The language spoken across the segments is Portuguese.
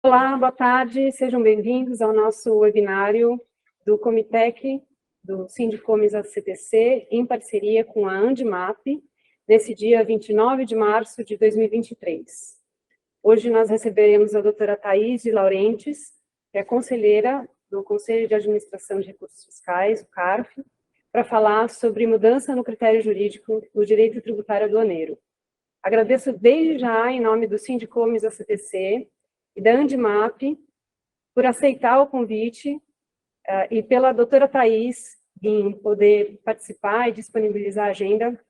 Olá, boa tarde, sejam bem-vindos ao nosso webinário do Comitec, do Sindicomes ACTC, em parceria com a Andimap, nesse dia 29 de março de 2023. Hoje nós receberemos a doutora Thaís de Laurentes, que é conselheira do Conselho de Administração de Recursos Fiscais, o CARF, para falar sobre mudança no critério jurídico do direito tributário aduaneiro. Agradeço desde já, em nome do Sindicomes ACTC, e da Andimap, por aceitar o convite, e pela doutora Thaís, em poder participar e disponibilizar a agenda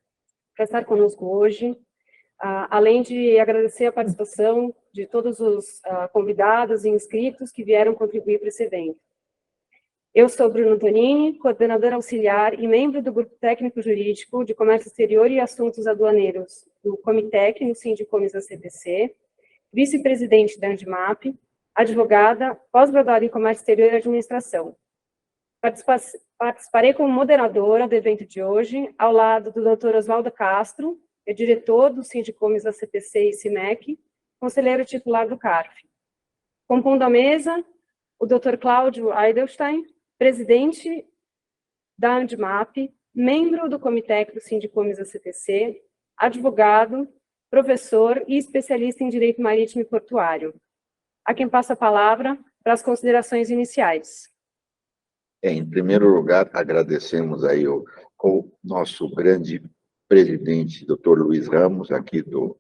para estar conosco hoje, além de agradecer a participação de todos os convidados e inscritos que vieram contribuir para esse evento. Eu sou Bruno Tonini, coordenadora auxiliar e membro do Grupo Técnico Jurídico de Comércio Exterior e Assuntos Aduaneiros do Comitec, no Sindicomes ACTC, vice-presidente da Andimap, advogada, pós-graduada em Comércio Exterior e Administração. Participarei como moderadora do evento de hoje, ao lado do Dr. Oswaldo Castro, é diretor do Sindicomes ACTC e CIMEC, conselheiro titular do CARF. Compondo a mesa, o Dr. Cláudio Eidelstein, presidente da Andimap, membro do Comitec do Sindicomes ACTC, advogado, professor e especialista em Direito Marítimo e Portuário. A quem passo a palavra para as considerações iniciais. Em primeiro lugar, agradecemos aí o nosso grande presidente, Dr. Luiz Ramos, aqui do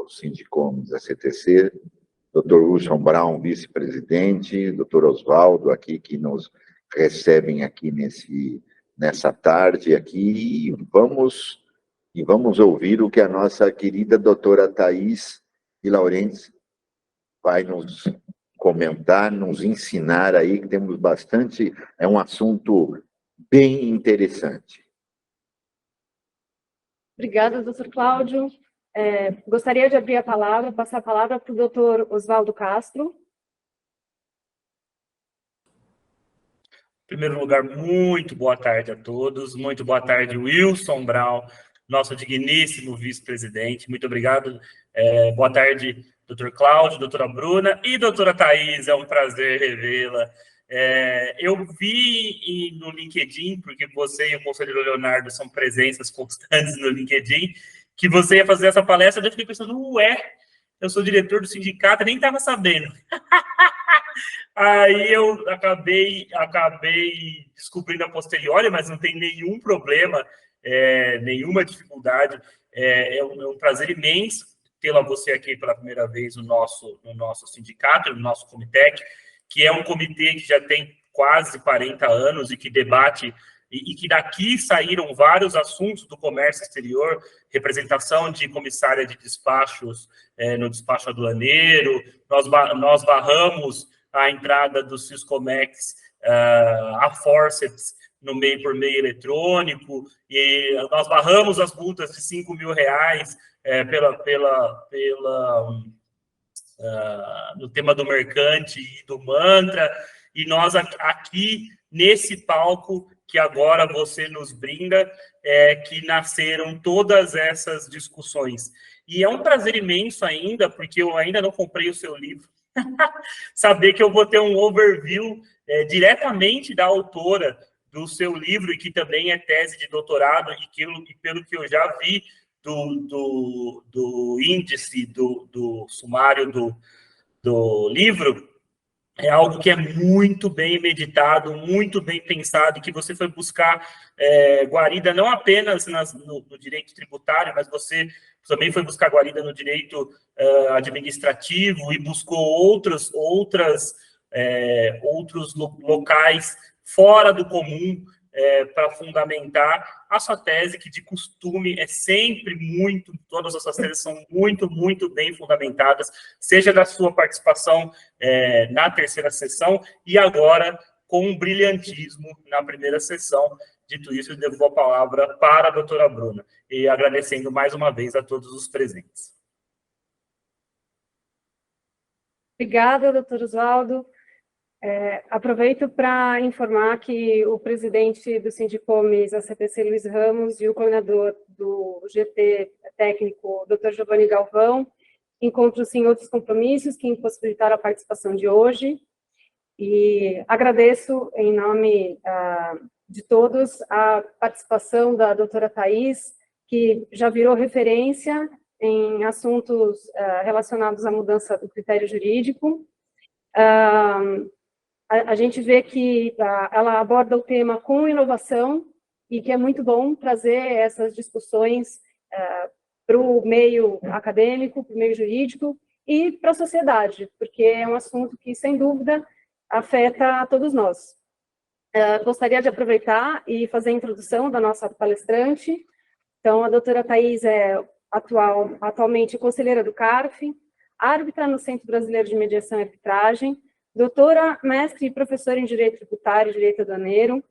Sindicomes ACTC, Dr. Wilson Brown, vice-presidente, Dr. Oswaldo, aqui, que nos recebem aqui nessa tarde aqui, e vamos ouvir o que a nossa querida doutora Thaís de Laurentes vai nos comentar, nos ensinar aí, que temos bastante, é um assunto bem interessante. Obrigada, doutor Cláudio. Gostaria de abrir a palavra, passar a palavra para o doutor Oswaldo Castro. Em primeiro lugar, muito boa tarde a todos, muito boa tarde, Wilson Brown, nosso digníssimo vice-presidente, muito obrigado, boa tarde, doutor Cláudio, doutora Bruna e doutora Thaís, é um prazer revê-la. Eu vi no LinkedIn, porque você e o conselheiro Leonardo são presenças constantes no LinkedIn, que você ia fazer essa palestra, eu fiquei pensando, eu sou diretor do sindicato, nem estava sabendo. Aí eu acabei descobrindo a posteriori, mas não tem nenhum problema, nenhuma dificuldade. É um prazer imenso tê-la você aqui pela primeira vez no nosso sindicato, no nosso Comitec, que é um comitê que já tem quase 40 anos e que debate, e que daqui saíram vários assuntos do comércio exterior, representação de comissária de despachos no despacho aduaneiro, nós barramos a entrada do Siscomex a forceps por meio eletrônico, e nós barramos as multas de R$5.000 no tema do mercante e do mantra, e nós aqui, nesse palco, que agora você nos brinda, que nasceram todas essas discussões. E é um prazer imenso ainda, porque eu ainda não comprei o seu livro, saber que eu vou ter um overview diretamente da autora do seu livro, e que também é tese de doutorado, e pelo que eu já vi do índice, do sumário do livro, é algo que é muito bem meditado, muito bem pensado, e que você foi buscar guarida não apenas no direito tributário, mas você também foi buscar guarida no direito administrativo e buscou outros locais fora do comum para fundamentar a sua tese, que de costume é sempre todas as suas teses são muito, muito bem fundamentadas, seja da sua participação na terceira sessão e agora com um brilhantismo na primeira sessão. Dito isso, eu devolvo a palavra para a doutora Bruna, e agradecendo mais uma vez a todos os presentes. Obrigada, doutor Oswaldo. Aproveito para informar que o presidente do Sindicomes ACTC, Luiz Ramos, e o coordenador do GT técnico, Dr. Giovanni Galvão, encontro-se em outros compromissos que impossibilitaram a participação de hoje. E agradeço, em nome de todos, a participação da doutora Thais, que já virou referência em assuntos relacionados à mudança do critério jurídico. A gente vê que ela aborda o tema com inovação e que é muito bom trazer essas discussões para o meio acadêmico, para o meio jurídico e para a sociedade, porque é um assunto que, sem dúvida, afeta a todos nós. Gostaria de aproveitar e fazer a introdução da nossa palestrante. Então, a doutora Thais é atualmente conselheira do CARF, árbitra no Centro Brasileiro de Mediação e Arbitragem, doutora, mestre e professora em Direito Tributário e Direito Aduaneiro,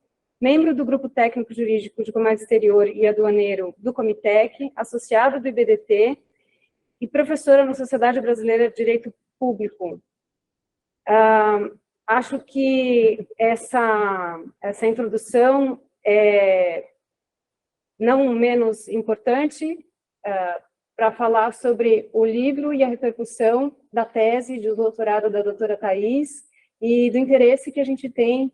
membro do Grupo Técnico Jurídico de Comércio Exterior e Aduaneiro do Comitec, associada do IBDT e professora na Sociedade Brasileira de Direito Público. Acho que essa introdução é não menos importante para falar sobre o livro e a repercussão da tese de doutorado da doutora Thais e do interesse que a gente tem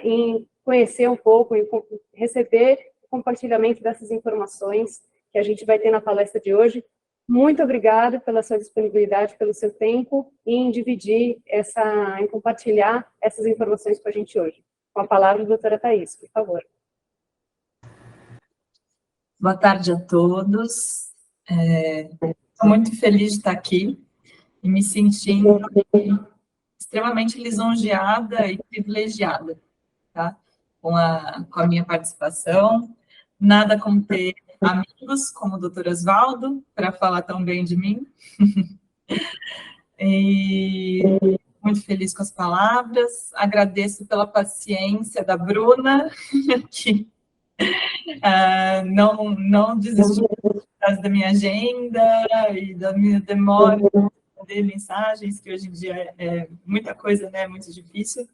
em conhecer um pouco e receber o compartilhamento dessas informações que a gente vai ter na palestra de hoje. Muito obrigada pela sua disponibilidade, pelo seu tempo em dividir em compartilhar essas informações com a gente hoje. Com a palavra, doutora Thais, por favor. Boa tarde a todos. Estou muito feliz de estar aqui e me sentindo extremamente lisonjeada e privilegiada, tá? Com a minha participação. Nada como ter amigos como o doutor Osvaldo para falar tão bem de mim. E muito feliz com as palavras. Agradeço pela paciência da Bruna, que não desistiu da minha agenda e da minha demora de mensagens, que hoje em dia é muita coisa, né? Muito difícil.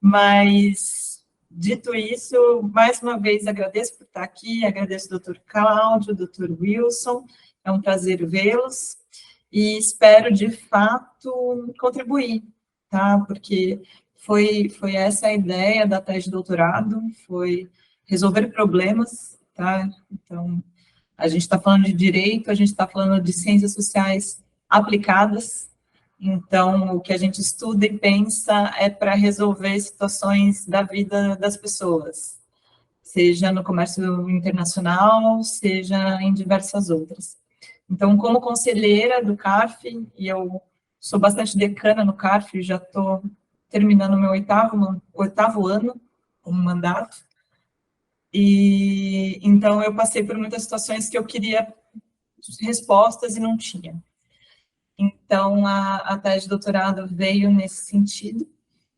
Mas, dito isso, mais uma vez agradeço por estar aqui, agradeço ao Dr. Cláudio, Dr. Wilson, é um prazer vê-los e espero, de fato, contribuir, tá? Porque foi essa a ideia da tese de doutorado, foi resolver problemas, tá? Então, a gente está falando de direito, a gente está falando de ciências sociais aplicadas, então, o que a gente estuda e pensa é para resolver situações da vida das pessoas, seja no comércio internacional, seja em diversas outras. Então, como conselheira do CARF, e eu sou bastante decana no CARF, já estou terminando o meu oitavo ano como mandato, e então eu passei por muitas situações que eu queria respostas e não tinha. Então, a tese de doutorado veio nesse sentido.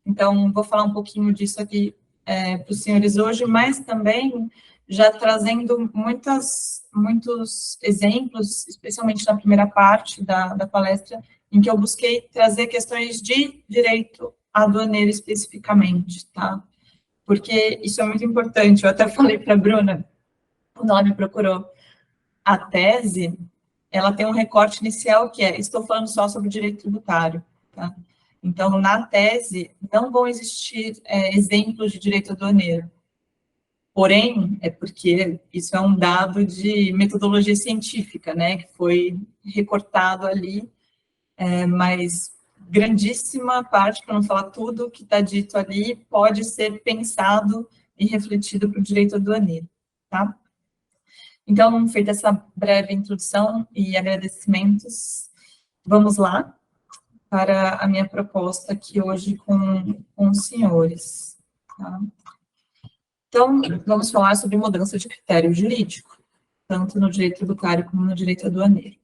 Então, vou falar um pouquinho disso aqui para os senhores hoje, mas também já trazendo muitos exemplos, especialmente na primeira parte da palestra, em que eu busquei trazer questões de direito aduaneiro especificamente, tá? Porque isso é muito importante. Eu até falei para a Bruna, quando ela me procurou, a tese, ela tem um recorte inicial que estou falando só sobre direito tributário, tá? Então, na tese, não vão existir exemplos de direito aduaneiro. Porém, é porque isso é um dado de metodologia científica, né, que foi recortado ali, mas grandíssima parte, para não falar tudo que está dito ali, pode ser pensado e refletido para o direito aduaneiro, tá? Então, feita essa breve introdução e agradecimentos, vamos lá para a minha proposta aqui hoje com os senhores. Tá? Então, vamos falar sobre mudança de critério jurídico, tanto no direito tributário como no direito aduaneiro.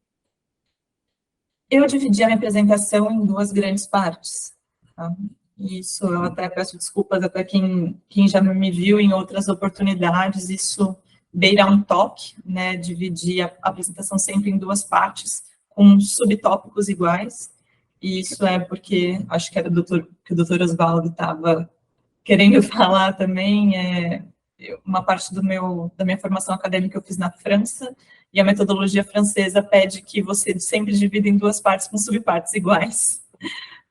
Eu dividi a minha apresentação em duas grandes partes. Tá? Isso, eu até peço desculpas até quem já me viu em outras oportunidades, isso beira um toque, né, dividir a apresentação sempre em duas partes, com subtópicos iguais, e isso é porque, acho que era que o doutor Osvaldo estava querendo falar também, uma parte da minha formação acadêmica eu fiz na França, e a metodologia francesa pede que você sempre divida em 2 partes com subpartes iguais,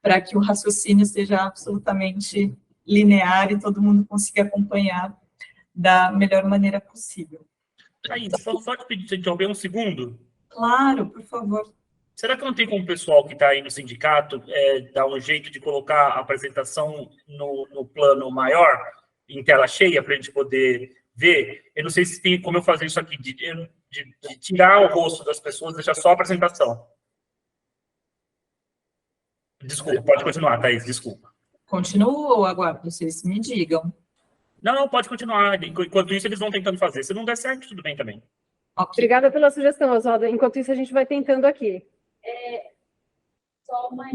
para que o raciocínio seja absolutamente linear e todo mundo consiga acompanhar da melhor maneira possível. Aí, só te pedir, te interromper um segundo. Claro, por favor. Será que não tem como o pessoal que está aí no sindicato dar um jeito de colocar a apresentação no plano maior, em tela cheia, para a gente poder ver? Eu não sei se tem como eu fazer isso aqui, de tirar o rosto das pessoas e deixar só a apresentação. Desculpa, pode continuar, Thaís, desculpa. Continuo ou aguardo? Vocês me digam. Não, pode continuar. Enquanto isso, eles vão tentando fazer. Se não der certo, tudo bem também. Okay. Obrigada pela sugestão, Oswaldo. Enquanto isso, a gente vai tentando aqui. Só uma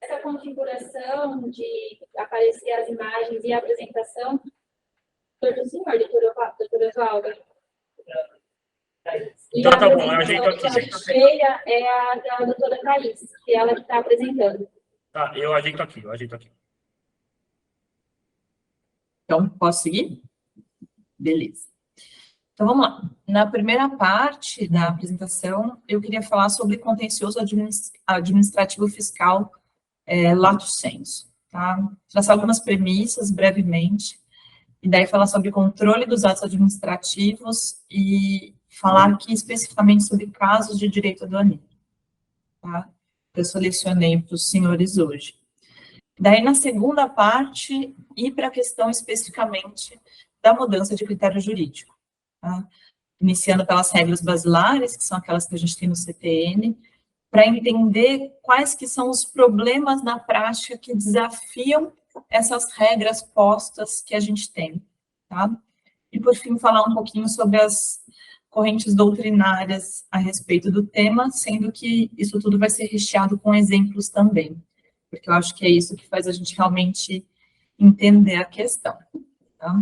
essa configuração de aparecer as imagens e a apresentação do senhor, doutora Oswaldo. Então tá bom, eu ajeito aqui. A cheia é a da doutora Thaís, que é ela que está apresentando. Tá, eu ajeito aqui. Então, posso seguir? Beleza. Então, vamos lá. Na primeira parte da apresentação, eu queria falar sobre contencioso administrativo fiscal lato sensu, tá? Traçar algumas premissas, brevemente, e daí falar sobre controle dos atos administrativos e falar aqui especificamente sobre casos de direito aduaneiro, tá? Eu selecionei para os senhores hoje. Daí, na segunda parte, ir para a questão especificamente da mudança de critério jurídico. Tá? Iniciando pelas regras basilares, que são aquelas que a gente tem no CTN, para entender quais que são os problemas na prática que desafiam essas regras postas que a gente tem. Tá? E, por fim, falar um pouquinho sobre as correntes doutrinárias a respeito do tema, sendo que isso tudo vai ser recheado com exemplos também, porque eu acho que é isso que faz a gente realmente entender a questão. Tá?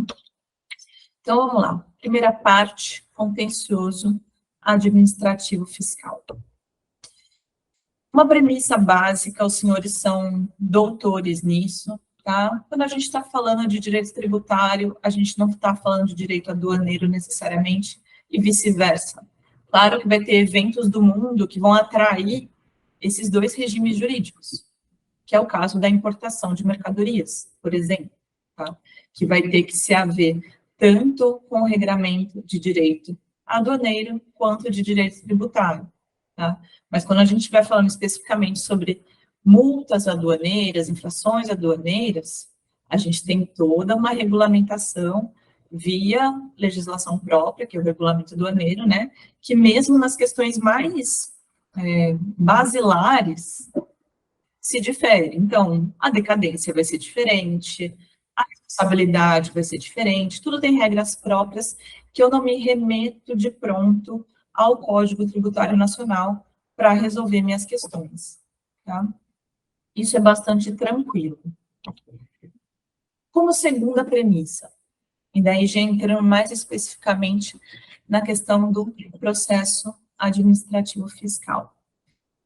Então, vamos lá. Primeira parte, contencioso administrativo fiscal. Uma premissa básica, os senhores são doutores nisso, tá? Quando a gente está falando de direito tributário, a gente não está falando de direito aduaneiro necessariamente, e vice-versa. Claro que vai ter eventos do mundo que vão atrair esses 2 regimes jurídicos, que é o caso da importação de mercadorias, por exemplo, tá? Que vai ter que se haver tanto com o regramento de direito aduaneiro quanto de direito tributário, tá? Mas quando a gente vai falando especificamente sobre multas aduaneiras, infrações aduaneiras, a gente tem toda uma regulamentação via legislação própria, que é o regulamento aduaneiro, né? Que mesmo nas questões mais basilares se difere. Então, a decadência vai ser diferente, a responsabilidade vai ser diferente, tudo tem regras próprias que eu não me remeto de pronto ao Código Tributário Nacional para resolver minhas questões, tá? Isso é bastante tranquilo. Como segunda premissa, e daí já entrando mais especificamente na questão do processo administrativo fiscal.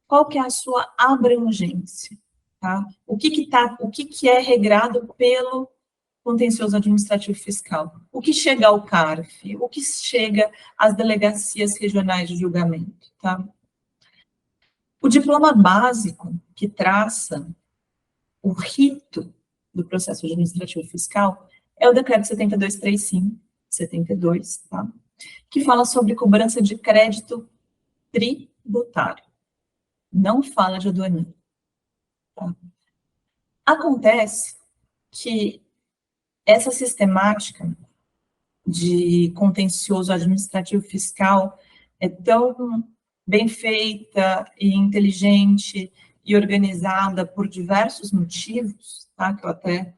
Qual que é a sua abrangência? Tá? O que é regrado pelo contencioso administrativo fiscal? O que chega ao CARF? O que chega às delegacias regionais de julgamento? Tá? O diploma básico que traça o rito do processo administrativo fiscal é o decreto 7235, 72, tá? Que fala sobre cobrança de crédito tributário. Não fala de aduaneiro. Tá? Acontece que essa sistemática de contencioso administrativo fiscal é tão bem feita e inteligente e organizada por diversos motivos, tá? Que eu até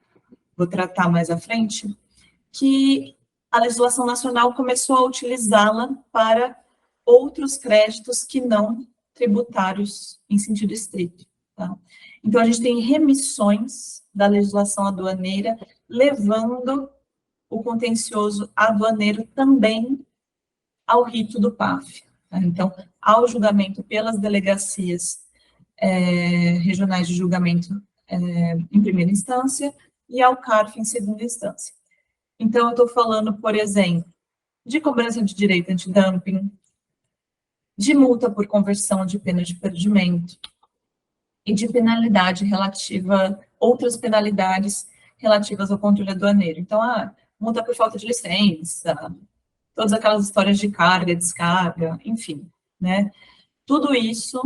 vou tratar mais à frente, que a legislação nacional começou a utilizá-la para outros créditos que não tributários em sentido estrito. Tá? Então, a gente tem remissões da legislação aduaneira levando o contencioso aduaneiro também ao rito do PAF. Tá? Então, ao julgamento pelas delegacias regionais de julgamento em primeira instância e ao CARF em segunda instância. Então, eu estou falando, por exemplo, de cobrança de direito antidumping, de multa por conversão de pena de perdimento e de penalidade relativa, outras penalidades relativas ao controle aduaneiro. Então, multa por falta de licença, todas aquelas histórias de carga, descarga, enfim, né? Tudo isso,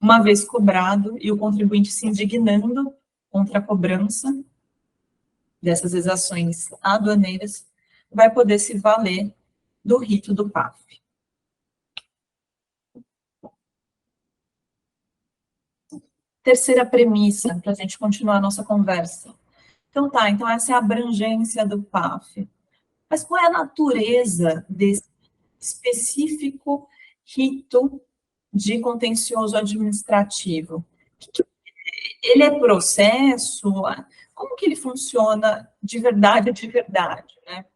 uma vez cobrado e o contribuinte se indignando contra a cobrança dessas exações aduaneiras, vai poder se valer do rito do PAF. Terceira premissa, para a gente continuar a nossa conversa. Então tá, então essa é a abrangência do PAF. Mas qual é a natureza desse específico rito de contencioso administrativo? Ele é processo? Como que ele funciona de verdade, né?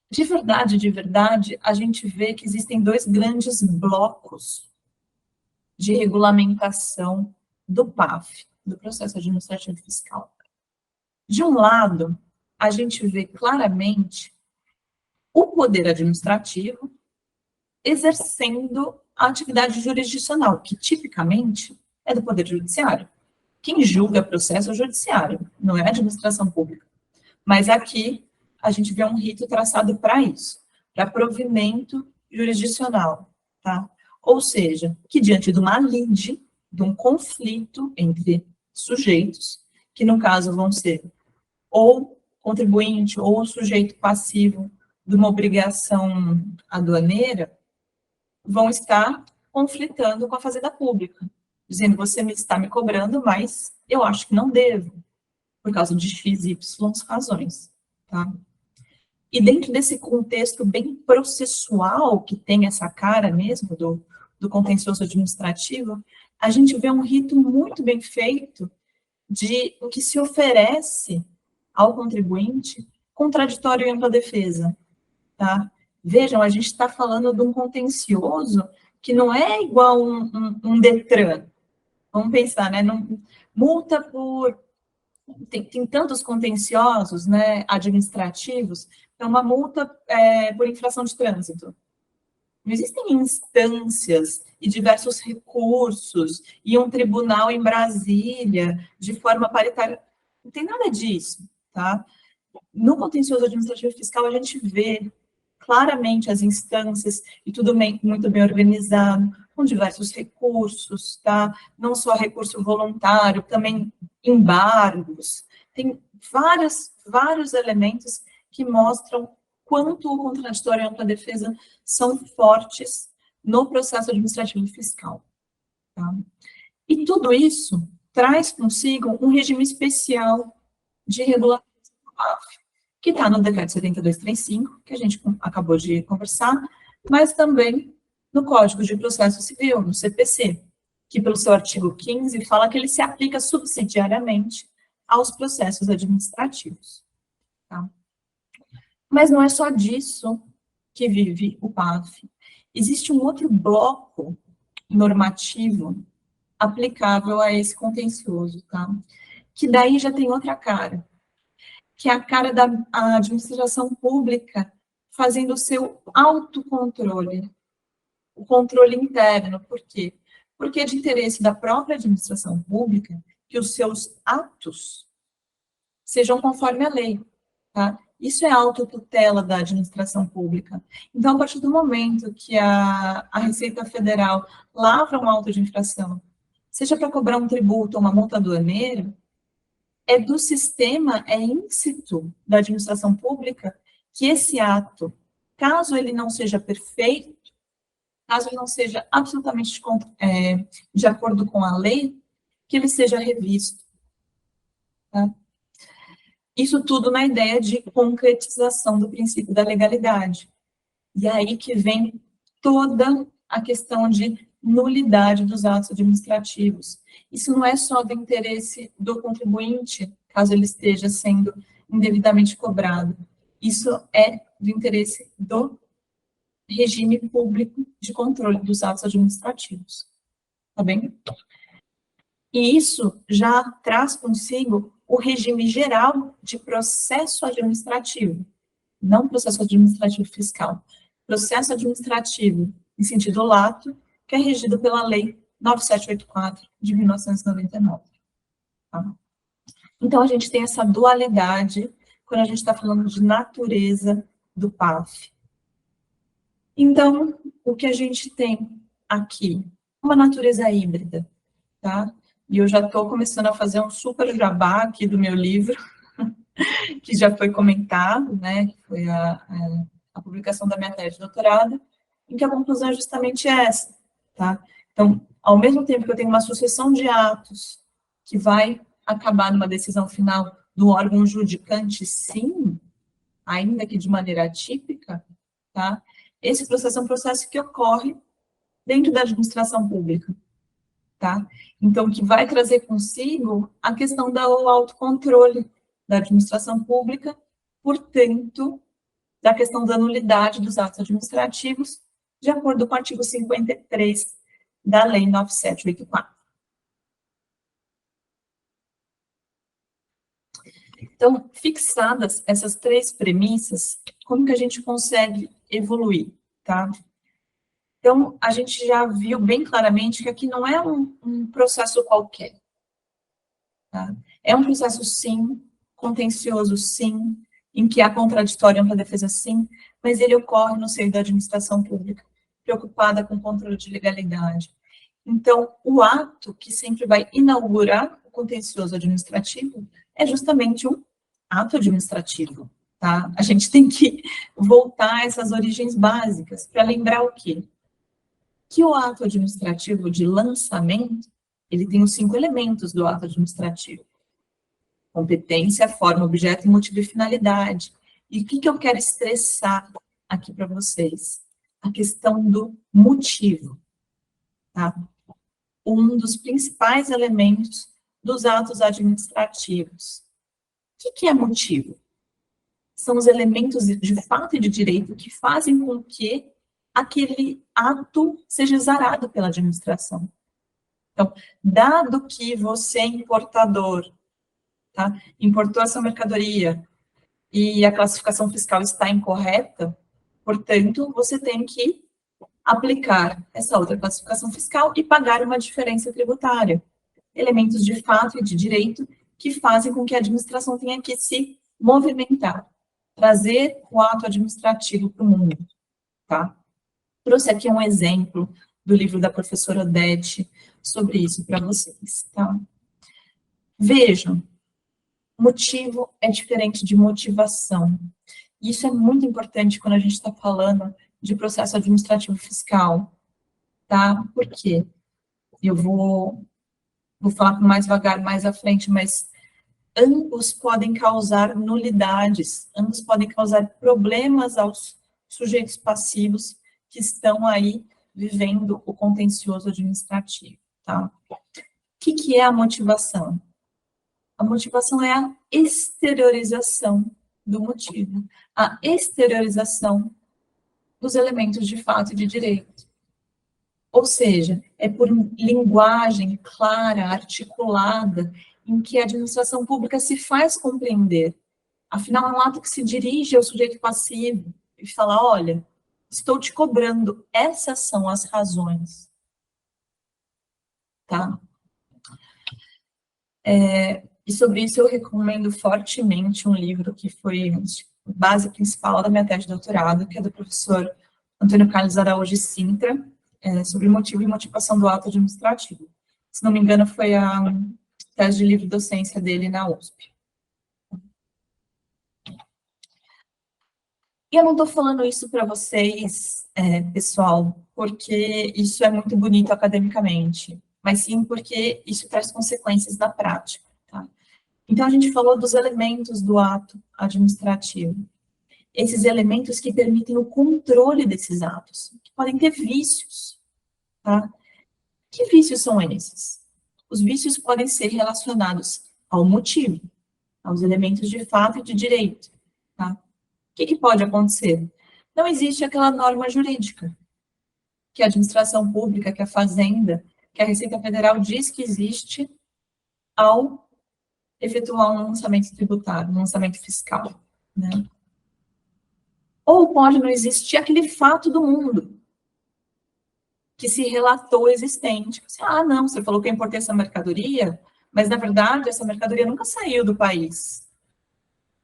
De verdade, a gente vê que existem dois grandes blocos de regulamentação do PAF, do processo administrativo fiscal. De um lado, a gente vê claramente o poder administrativo exercendo a atividade jurisdicional, que tipicamente é do Poder Judiciário. Quem julga processo é o Judiciário, não é a administração pública. Mas aqui a gente vê um rito traçado para isso, para provimento jurisdicional, tá? Ou seja, que diante de uma lide, de um conflito entre sujeitos, que no caso vão ser ou contribuinte ou sujeito passivo de uma obrigação aduaneira, vão estar conflitando com a Fazenda Pública, dizendo, você está me cobrando, mas eu acho que não devo, por causa de X, Y razões, tá? E dentro desse contexto bem processual, que tem essa cara mesmo do contencioso administrativo, a gente vê um rito muito bem feito em que se oferece ao contribuinte contraditório e ampla defesa, tá? Vejam, a gente está falando de um contencioso que não é igual um DETRAN. Vamos pensar, né? Multa por... Tem tantos contenciosos, né, administrativos, é uma multa por infração de trânsito. Não existem instâncias e diversos recursos e um tribunal em Brasília de forma paritária. Não tem nada disso, tá? No contencioso administrativo fiscal, a gente vê claramente as instâncias e tudo muito bem organizado, com diversos recursos, tá? Não só recurso voluntário, também embargos. Tem vários elementos que mostram quanto o contraditório e a ampla defesa são fortes no processo administrativo fiscal. Tá? E tudo isso traz consigo um regime especial de regulamento do PAF, que está no Decreto 7235, que a gente acabou de conversar, mas também no Código de Processo Civil, no CPC, que pelo seu artigo 15 fala que ele se aplica subsidiariamente aos processos administrativos. Tá? Mas não é só disso que vive o PAF. Existe um outro bloco normativo aplicável a esse contencioso, tá? Que daí já tem outra cara, que é a cara da administração pública fazendo o seu autocontrole, o controle interno. Por quê? Porque é de interesse da própria administração pública que os seus atos sejam conforme a lei, tá? Isso é autotutela da administração pública. Então, a partir do momento que a Receita Federal lavra um auto de infração, seja para cobrar um tributo ou uma multa aduaneira, é do sistema, é íncito da administração pública que esse ato, caso ele não seja perfeito, caso ele não seja absolutamente de acordo com a lei, que ele seja revisto. Tá? Isso tudo na ideia de concretização do princípio da legalidade. E aí que vem toda a questão de nulidade dos atos administrativos. Isso não é só do interesse do contribuinte, caso ele esteja sendo indevidamente cobrado. Isso é do interesse do regime público de controle dos atos administrativos. Tá bem? E isso já traz consigo o regime geral de processo administrativo, não processo administrativo fiscal. Processo administrativo em sentido lato, que é regido pela Lei 9784, de 1999. Tá? Então, a gente tem essa dualidade quando a gente está falando de natureza do PAF. Então, o que a gente tem aqui? Uma natureza híbrida, tá? E eu já estou começando a fazer um super jabá aqui do meu livro, que já foi comentado, né? Que foi a publicação da minha tese de doutorado, em que a conclusão é justamente essa, tá? Então, ao mesmo tempo que eu tenho uma sucessão de atos que vai acabar numa decisão final do órgão judicante, sim, ainda que de maneira atípica, tá? Esse processo é um processo que ocorre dentro da administração pública, tá? Então, que vai trazer consigo a questão do autocontrole da administração pública, portanto, da questão da nulidade dos atos administrativos, de acordo com o artigo 53 da Lei 9784. Então, fixadas essas três premissas, como que a gente consegue evoluir, tá? Então, a gente já viu bem claramente que aqui não é um processo qualquer, tá? É um processo, sim, contencioso, sim, em que há contraditório ampla defesa, sim, mas ele ocorre no seio da administração pública, preocupada com o controle de legalidade. Então, o ato que sempre vai inaugurar o contencioso administrativo é justamente um ato administrativo, tá? A gente tem que voltar a essas origens básicas para lembrar o quê? Que o ato administrativo de lançamento, ele tem os 5 elementos do ato administrativo. Competência, forma, objeto, motivo e finalidade. E o que eu quero estressar aqui para vocês? A questão do motivo, tá? Um dos principais elementos dos atos administrativos. O que é motivo? São os elementos de fato e de direito que fazem com que aquele ato seja exarado pela administração. Então, dado que você é importador, tá? Importou essa mercadoria e a classificação fiscal está incorreta, portanto, você tem que aplicar essa outra classificação fiscal e pagar uma diferença tributária. Elementos de fato e de direito que fazem com que a administração tenha que se movimentar, trazer o ato administrativo para o mundo, tá? Trouxe aqui um exemplo do livro da professora Odete sobre isso para vocês, tá? Vejam, motivo é diferente de motivação. Isso é muito importante quando a gente está falando de processo administrativo fiscal, tá? Por quê? Eu vou falar mais devagar mais à frente, mas ambos podem causar nulidades, ambos podem causar problemas aos sujeitos passivos que estão aí vivendo o contencioso administrativo, tá? O que é a motivação? A motivação é a exteriorização do motivo, a exteriorização dos elementos de fato e de direito. Ou seja, é por linguagem clara, articulada, em que a administração pública se faz compreender. Afinal, é um ato que se dirige ao sujeito passivo e fala, olha, estou te cobrando, essas são as razões. Tá? E sobre isso eu recomendo fortemente um livro que foi base principal da minha tese de doutorado, que é do professor Antônio Carlos Araújo Sintra, sobre motivo e motivação do ato administrativo. Se não me engano, foi a tese de livre docência dele na USP. E eu não estou falando isso para vocês, pessoal, porque isso é muito bonito academicamente, mas sim porque isso traz consequências na prática. Tá? Então, a gente falou dos elementos do ato administrativo. Esses elementos que permitem o controle desses atos, que podem ter vícios. Tá? Que vícios são esses? Os vícios podem ser relacionados ao motivo, aos elementos de fato e de direito. Tá? O que pode acontecer? Não existe aquela norma jurídica que a administração pública, que a Fazenda, que a Receita Federal diz que existe ao efetuar um lançamento tributário, um lançamento fiscal. Né? Ou pode não existir aquele fato do mundo, que se relatou existente. Ah, não, você falou que eu importei essa mercadoria, mas, na verdade, essa mercadoria nunca saiu do país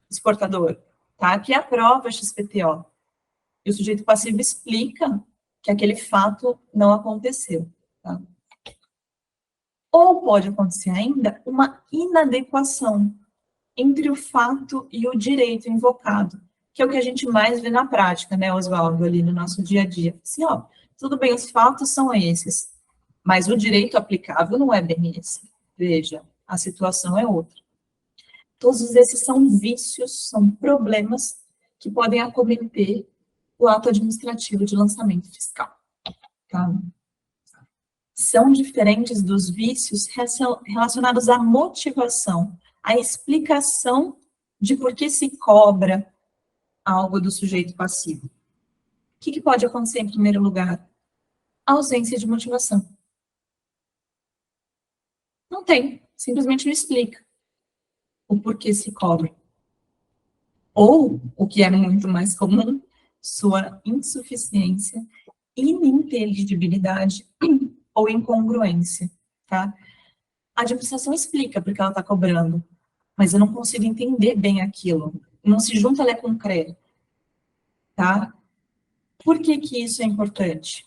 exportador. Tá? Aqui é a prova XPTO. E o sujeito passivo explica que aquele fato não aconteceu. Tá? Ou pode acontecer ainda uma inadequação entre o fato e o direito invocado, que é o que a gente mais vê na prática, né, Oswaldo, ali no nosso dia a dia. Assim, ó, tudo bem, os fatos são esses, mas o direito aplicável não é bem esse. Veja, a situação é outra. Todos esses são vícios, são problemas que podem acometer o ato administrativo de lançamento fiscal. Tá? São diferentes dos vícios relacionados à motivação, à explicação de por que se cobra algo do sujeito passivo. O que pode acontecer em primeiro lugar? A ausência de motivação. Não tem, simplesmente não explica o porquê se cobra. Ou, o que é muito mais comum, sua insuficiência, ininteligibilidade ou incongruência, tá? A administração explica porque ela está cobrando, mas eu não consigo entender bem aquilo. Não se junta Lé com Cré, tá? Por que que isso é importante?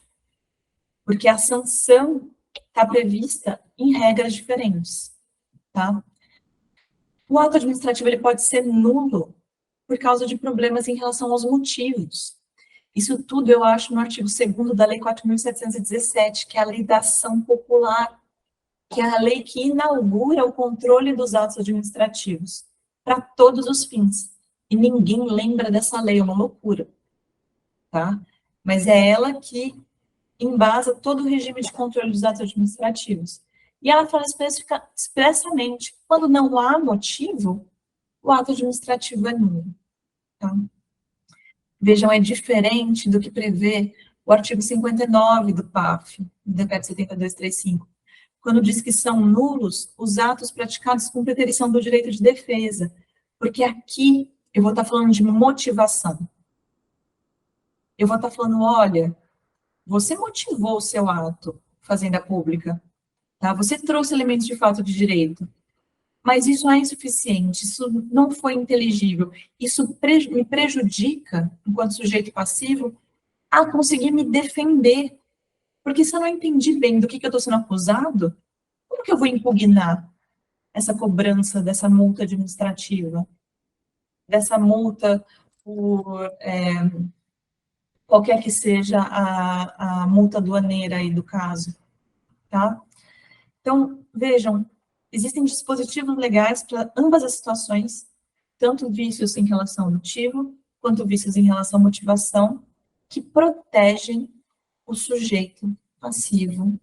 Porque a sanção está prevista em regras diferentes, tá? O ato administrativo ele pode ser nulo por causa de problemas em relação aos motivos. Isso tudo eu acho no artigo 2º da Lei 4.717, que é a Lei da Ação Popular, que é a lei que inaugura o controle dos atos administrativos para todos os fins. E ninguém lembra dessa lei, é uma loucura, tá? Mas é ela que embasa todo o regime de controle dos atos administrativos. E ela fala expressamente, quando não há motivo, o ato administrativo é nulo. Tá? Vejam, é diferente do que prevê o artigo 59 do PAF, do Decreto 7235, quando diz que são nulos os atos praticados com preterição do direito de defesa, porque aqui eu vou estar falando de motivação. Eu vou estar falando, olha, você motivou o seu ato, fazenda pública, tá? Você trouxe elementos de fato de direito, mas isso é insuficiente, isso não foi inteligível, isso me prejudica, enquanto sujeito passivo, a conseguir me defender, porque se eu não entendi bem do que eu estou sendo acusado, como que eu vou impugnar essa cobrança dessa multa administrativa, dessa multa por qualquer que seja a multa aduaneira aí do caso, tá? Então, vejam, existem dispositivos legais para ambas as situações, tanto vícios em relação ao motivo, quanto vícios em relação à motivação, que protegem o sujeito passivo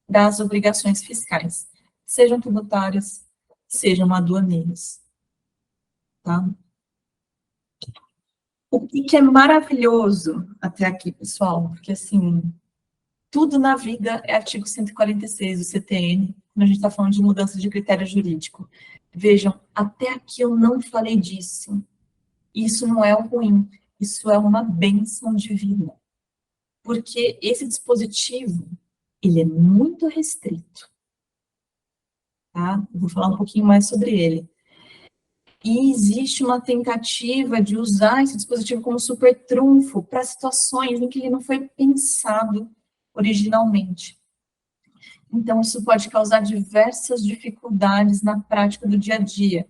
das obrigações fiscais, sejam tributárias, sejam aduaneiras. Tá? O que é maravilhoso até aqui, pessoal, porque, assim, tudo na vida é artigo 146 do CTN, quando a gente está falando de mudança de critério jurídico. Vejam, até aqui eu não falei disso. Isso não é o ruim, isso é uma bênção divina. Porque esse dispositivo, ele é muito restrito. Tá? Eu vou falar um pouquinho mais sobre ele. E existe uma tentativa de usar esse dispositivo como super trunfo para situações em que ele não foi pensado originalmente. Então, isso pode causar diversas dificuldades na prática do dia a dia,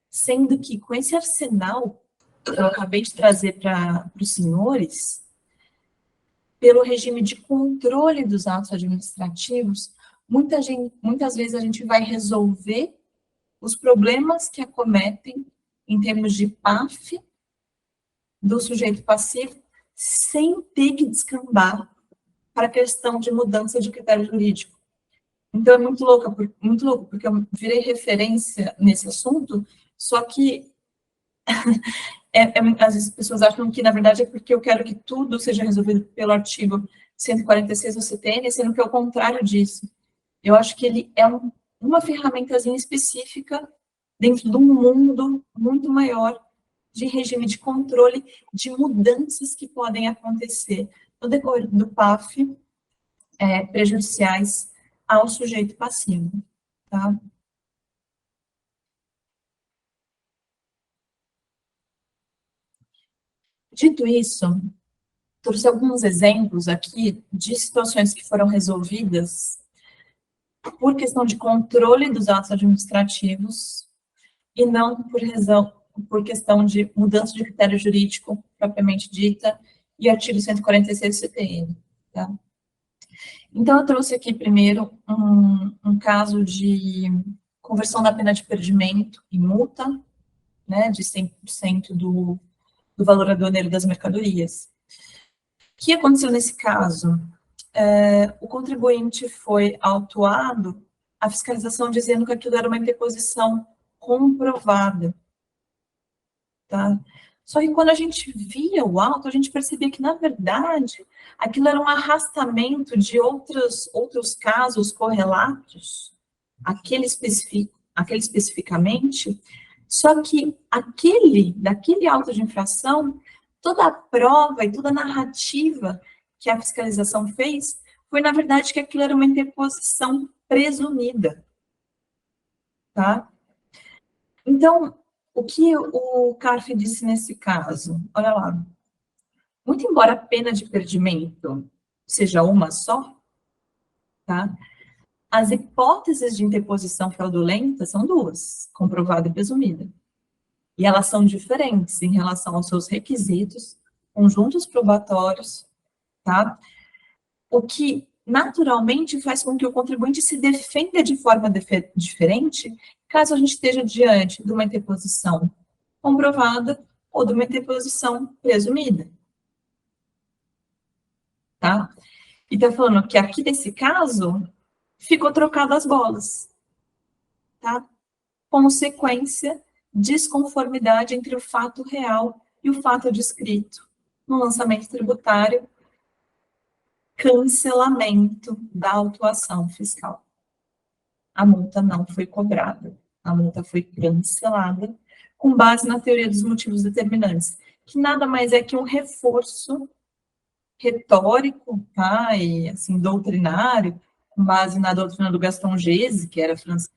sendo que com esse arsenal que eu acabei de trazer para os senhores, pelo regime de controle dos atos administrativos, muitas vezes a gente vai resolver os problemas que acometem em termos de PAF do sujeito passivo, sem ter que descambar para a questão de mudança de critério jurídico. Então, é muito louco, porque eu virei referência nesse assunto, só que às vezes as pessoas acham que, na verdade, é porque eu quero que tudo seja resolvido pelo artigo 146 do CTN, sendo que é o contrário disso. Eu acho que ele é uma ferramentazinha específica dentro de um mundo muito maior de regime de controle de mudanças que podem acontecer no decorrer do PAF prejudiciais ao sujeito passivo, tá? Dito isso, trouxe alguns exemplos aqui de situações que foram resolvidas por questão de controle dos atos administrativos e não por questão de mudança de critério jurídico propriamente dita e artigo 146 do CTN, tá? Então, eu trouxe aqui primeiro um caso de conversão da pena de perdimento em multa, né, de 100% do valor aduaneiro das mercadorias. O que aconteceu nesse caso? O contribuinte foi autuado, a fiscalização dizendo que aquilo era uma interposição comprovada, tá? Só que quando a gente via o auto, a gente percebia que, na verdade, aquilo era um arrastamento de outros casos correlatos, aquele especificamente, só que daquele auto de infração, toda a prova e toda a narrativa que a fiscalização fez foi, na verdade, que aquilo era uma interposição presumida, tá? Então, o que o CARF disse nesse caso? Olha lá. Muito embora a pena de perdimento seja uma só, tá? As hipóteses de interposição fraudulenta são duas, comprovada e presumida. E elas são diferentes em relação aos seus requisitos, conjuntos probatórios, tá? O que naturalmente faz com que o contribuinte se defenda de forma diferente, caso a gente esteja diante de uma interposição comprovada ou de uma interposição presumida. Tá? E está falando que aqui nesse caso, ficou trocado as bolas. Tá? Consequência, desconformidade entre o fato real e o fato descrito. No lançamento tributário, cancelamento da autuação fiscal. A multa não foi cobrada, a multa foi cancelada, com base na teoria dos motivos determinantes, que nada mais é que um reforço retórico, tá, e assim, doutrinário, com base na doutrina do Gaston Gese, que era francês,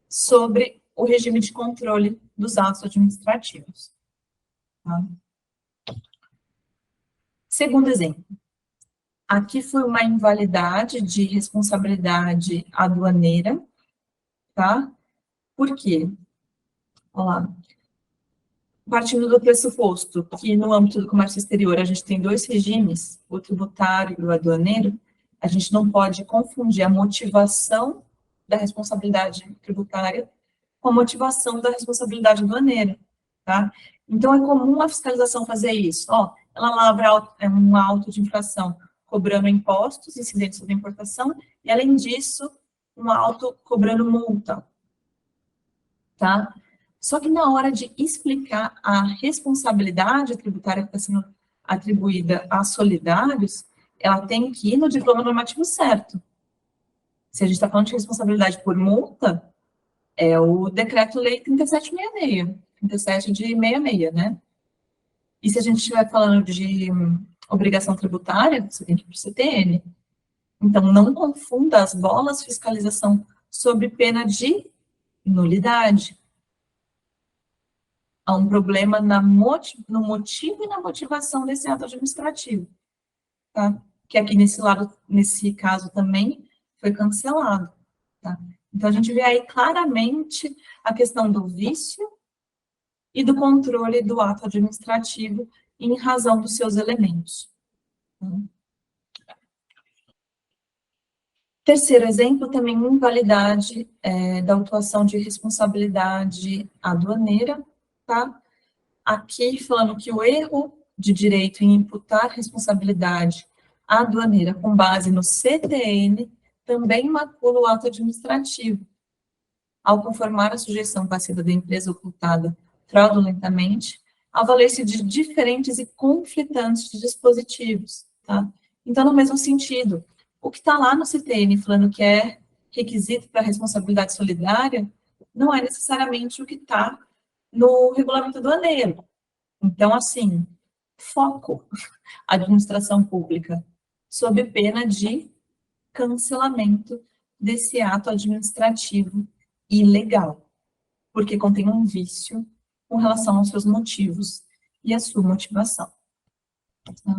sobre o regime de controle dos atos administrativos. Tá? Segundo exemplo. Aqui foi uma invalidade de responsabilidade aduaneira, tá? Por quê? Olha lá. Partindo do pressuposto que no âmbito do comércio exterior a gente tem dois regimes, o tributário e o aduaneiro, a gente não pode confundir a motivação da responsabilidade tributária com a motivação da responsabilidade aduaneira, tá? Então, é comum a fiscalização fazer isso. Ó, ela lavra um auto de infração cobrando impostos incidentes sobre importação, e, além disso, um auto cobrando multa, tá? Só que na hora de explicar a responsabilidade tributária que está sendo atribuída a solidários, ela tem que ir no diploma normativo certo. Se a gente está falando de responsabilidade por multa, é o Decreto-Lei 3766, 37 de 66, né? E se a gente estiver falando de obrigação tributária, você tem que ir para o CTN. Então, não confunda as bolas fiscalização sob pena de nulidade. Há um problema no motivo e na motivação desse ato administrativo, tá? Que aqui nesse caso também foi cancelado, tá? Então, a gente vê aí claramente a questão do vício e do controle do ato administrativo em razão dos seus elementos. Terceiro exemplo, também invalidade da autuação de responsabilidade aduaneira, tá? Aqui falando que o erro de direito em imputar responsabilidade aduaneira com base no CTN também macula o ato administrativo, ao conformar a sujeição passiva da empresa ocultada fraudulentamente, ao valer-se de diferentes e conflitantes dispositivos, tá? Então, no mesmo sentido, o que está lá no CTN falando que é requisito para responsabilidade solidária, não é necessariamente o que está no regulamento aduaneiro. Então, assim, foco, administração pública, sob pena de cancelamento desse ato administrativo ilegal, porque contém um vício com relação aos seus motivos e a sua motivação. Tá?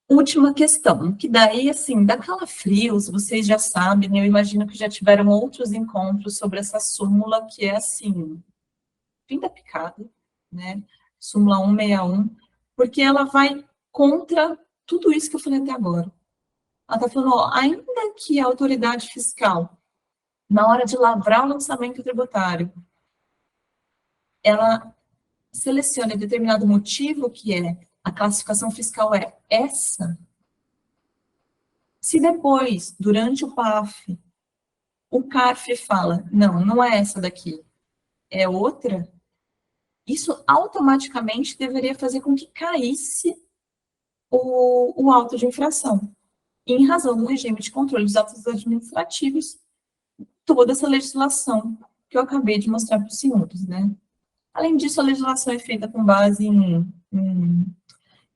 Última questão, que daí, assim, dá calafrios, vocês já sabem, eu imagino que já tiveram outros encontros sobre essa súmula, que é, assim, fim da picada, né? Súmula 161, porque ela vai contra tudo isso que eu falei até agora. Ela está falando, ó, ainda que a autoridade fiscal, na hora de lavrar o lançamento tributário, ela selecione determinado motivo, que é a classificação fiscal é essa, se depois, durante o PAF, o CARF fala, não, não é essa daqui, é outra, isso automaticamente deveria fazer com que caísse o auto de infração, em razão do regime de controle dos atos administrativos, toda essa legislação que eu acabei de mostrar para os senhores, né? Além disso, a legislação é feita com base em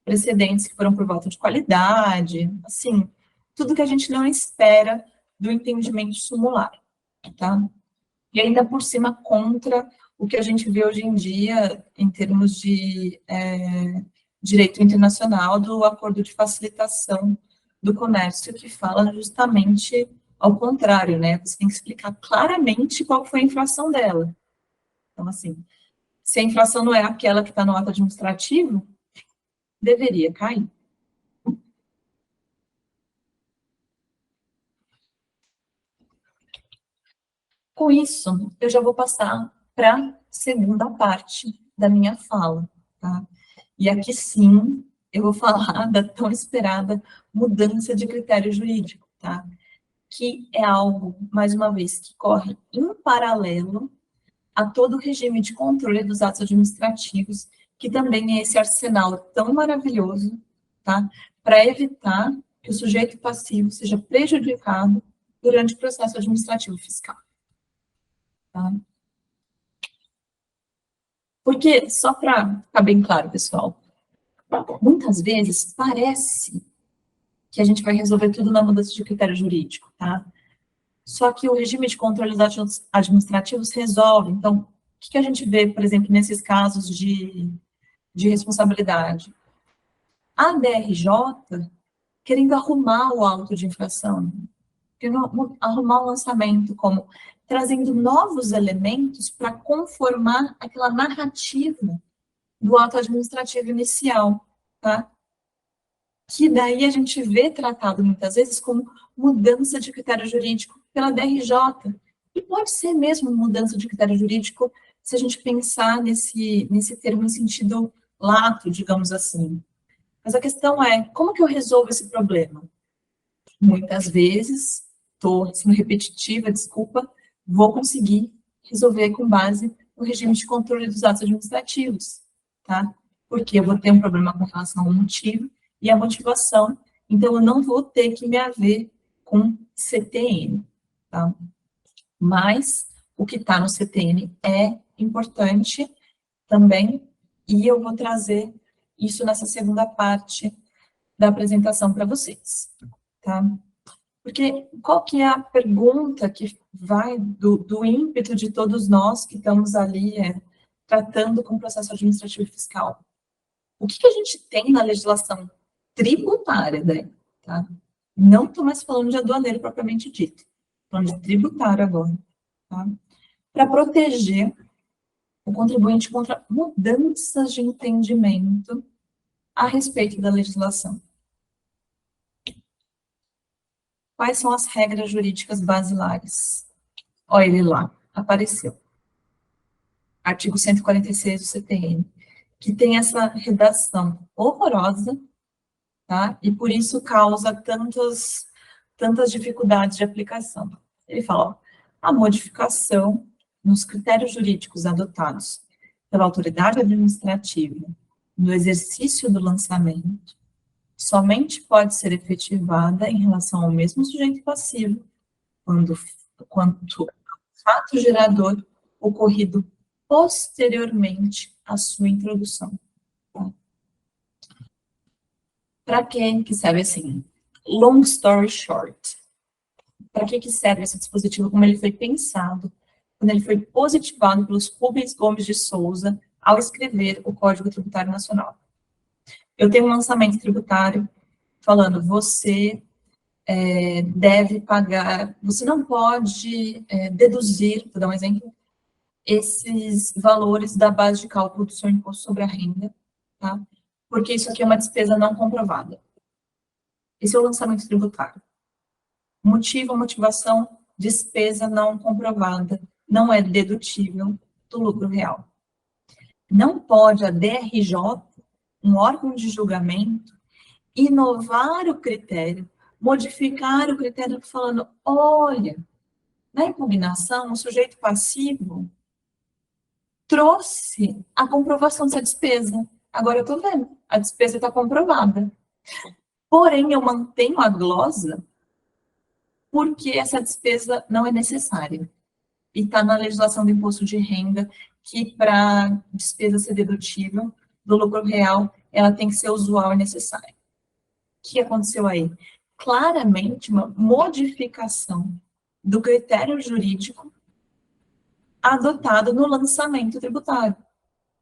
precedentes que foram por volta de qualidade, assim, tudo que a gente não espera do entendimento sumular, tá? E ainda por cima contra o que a gente vê hoje em dia em termos de direito internacional do acordo de facilitação do comércio, que fala justamente ao contrário, né? Você tem que explicar claramente qual foi a infração dela. Então, assim, se a infração não é aquela que está no ato administrativo, deveria cair. Com isso, eu já vou passar para a segunda parte da minha fala, tá? E aqui sim, eu vou falar da tão esperada mudança de critério jurídico, tá? Que é algo, mais uma vez, que corre em paralelo a todo o regime de controle dos atos administrativos, que também é esse arsenal tão maravilhoso, tá? Para evitar que o sujeito passivo seja prejudicado durante o processo administrativo fiscal. Tá? Porque, só para ficar bem claro, pessoal, muitas vezes parece que a gente vai resolver tudo na mudança de critério jurídico, tá? Só que o regime de controle dos atos administrativos resolve. Então, o que a gente vê, por exemplo, nesses casos de responsabilidade? A DRJ querendo arrumar o auto de infração, querendo arrumar o lançamento, como trazendo novos elementos para conformar aquela narrativa do ato administrativo inicial, tá? Que daí a gente vê tratado muitas vezes como mudança de critério jurídico pela DRJ. E pode ser mesmo mudança de critério jurídico se a gente pensar nesse termo em sentido lato, digamos assim. Mas a questão é, como que eu resolvo esse problema? Muitas vezes, estou sendo repetitiva, desculpa, vou conseguir resolver com base no regime de controle dos atos administrativos, tá? Porque eu vou ter um problema com relação ao motivo e a motivação, então eu não vou ter que me haver com CTN, tá? Mas o que está no CTN é importante também, e eu vou trazer isso nessa segunda parte da apresentação para vocês, tá? Porque qual que é a pergunta que vai do ímpeto de todos nós que estamos ali tratando com o processo administrativo e fiscal? O que a gente tem na legislação tributária, né? Tá? Não estou mais falando de aduaneiro propriamente dito, estou falando de tributário agora, tá? Para proteger o contribuinte contra mudanças de entendimento a respeito da legislação. Quais são as regras jurídicas basilares? Olha ele lá, apareceu. Artigo 146 do CTN, que tem essa redação horrorosa, tá? E por isso causa tantas dificuldades de aplicação. Ele fala, ó, a modificação nos critérios jurídicos adotados pela autoridade administrativa no exercício do lançamento somente pode ser efetivada em relação ao mesmo sujeito passivo quanto fato gerador ocorrido posteriormente à sua introdução. Tá? Para quem que serve assim? long story short, para que serve esse dispositivo, como ele foi pensado, quando ele foi positivado pelos Rubens Gomes de Souza ao escrever o Código Tributário Nacional. Eu tenho um lançamento tributário falando, você deve pagar, você não pode deduzir, vou dar um exemplo, esses valores da base de cálculo do seu imposto sobre a renda, tá? Porque isso aqui é uma despesa não comprovada. Esse é o lançamento tributário. Motivo, motivação, despesa não comprovada, não é dedutível do lucro real. Não pode a DRJ, um órgão de julgamento, inovar o critério, modificar o critério falando, olha, na impugnação, o sujeito passivo trouxe a comprovação dessa despesa. Agora eu estou vendo, a despesa está comprovada. Porém, eu mantenho a glosa porque essa despesa não é necessária. E está na legislação do imposto de renda que para despesa ser dedutível do lucro real, ela tem que ser usual e necessária. O que aconteceu aí? Claramente uma modificação do critério jurídico adotado no lançamento tributário.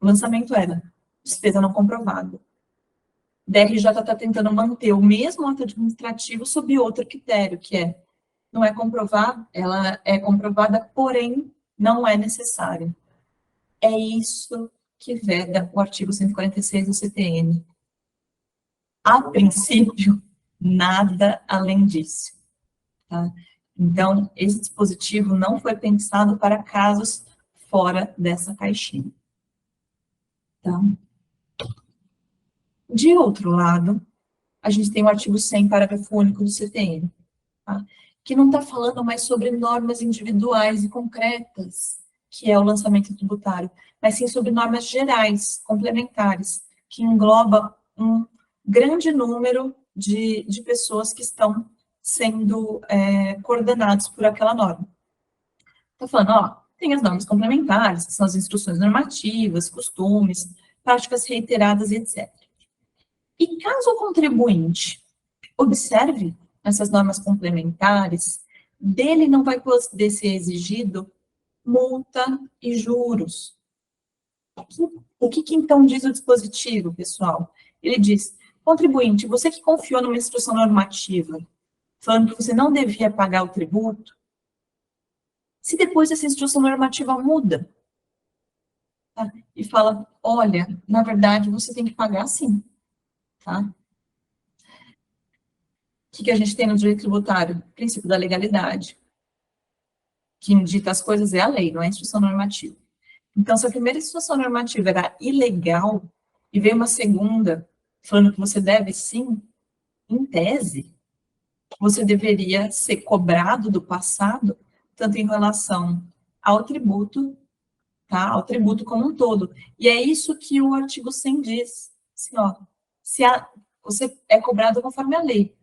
O lançamento era despesa não comprovada. O DRJ está tentando manter o mesmo ato administrativo sob outro critério, que é, não é comprovada, ela é comprovada, porém não é necessária. É isso que veda o artigo 146 do CTN. A princípio, nada além disso. Tá? Então, esse dispositivo não foi pensado para casos fora dessa caixinha. Então, de outro lado, a gente tem o artigo 100, parágrafo único do CTN, tá? Que não está falando mais sobre normas individuais e concretas, que é o lançamento tributário, mas sim sobre normas gerais, complementares, que engloba um grande número de pessoas que estão sendo coordenados por aquela norma. Está falando, ó, tem as normas complementares, que são as instruções normativas, costumes, práticas reiteradas, etc. E caso o contribuinte observe essas normas complementares, dele não vai poder ser exigido multa e juros. O que então diz o dispositivo, pessoal? Ele diz, contribuinte, você que confiou numa instrução normativa, falando que você não devia pagar o tributo, se depois essa instrução normativa muda, tá? E fala, olha, na verdade, você tem que pagar sim, tá? O que a gente tem no direito tributário? O princípio da legalidade. Quem dita as coisas é a lei, não é a instrução normativa. Então, se a primeira instrução normativa era ilegal, e veio uma segunda falando que você deve sim, em tese, você deveria ser cobrado do passado, tanto em relação ao tributo, tá? Ao tributo como um todo. E é isso que o artigo 100 diz. Assim, ó, você é cobrado conforme a lei.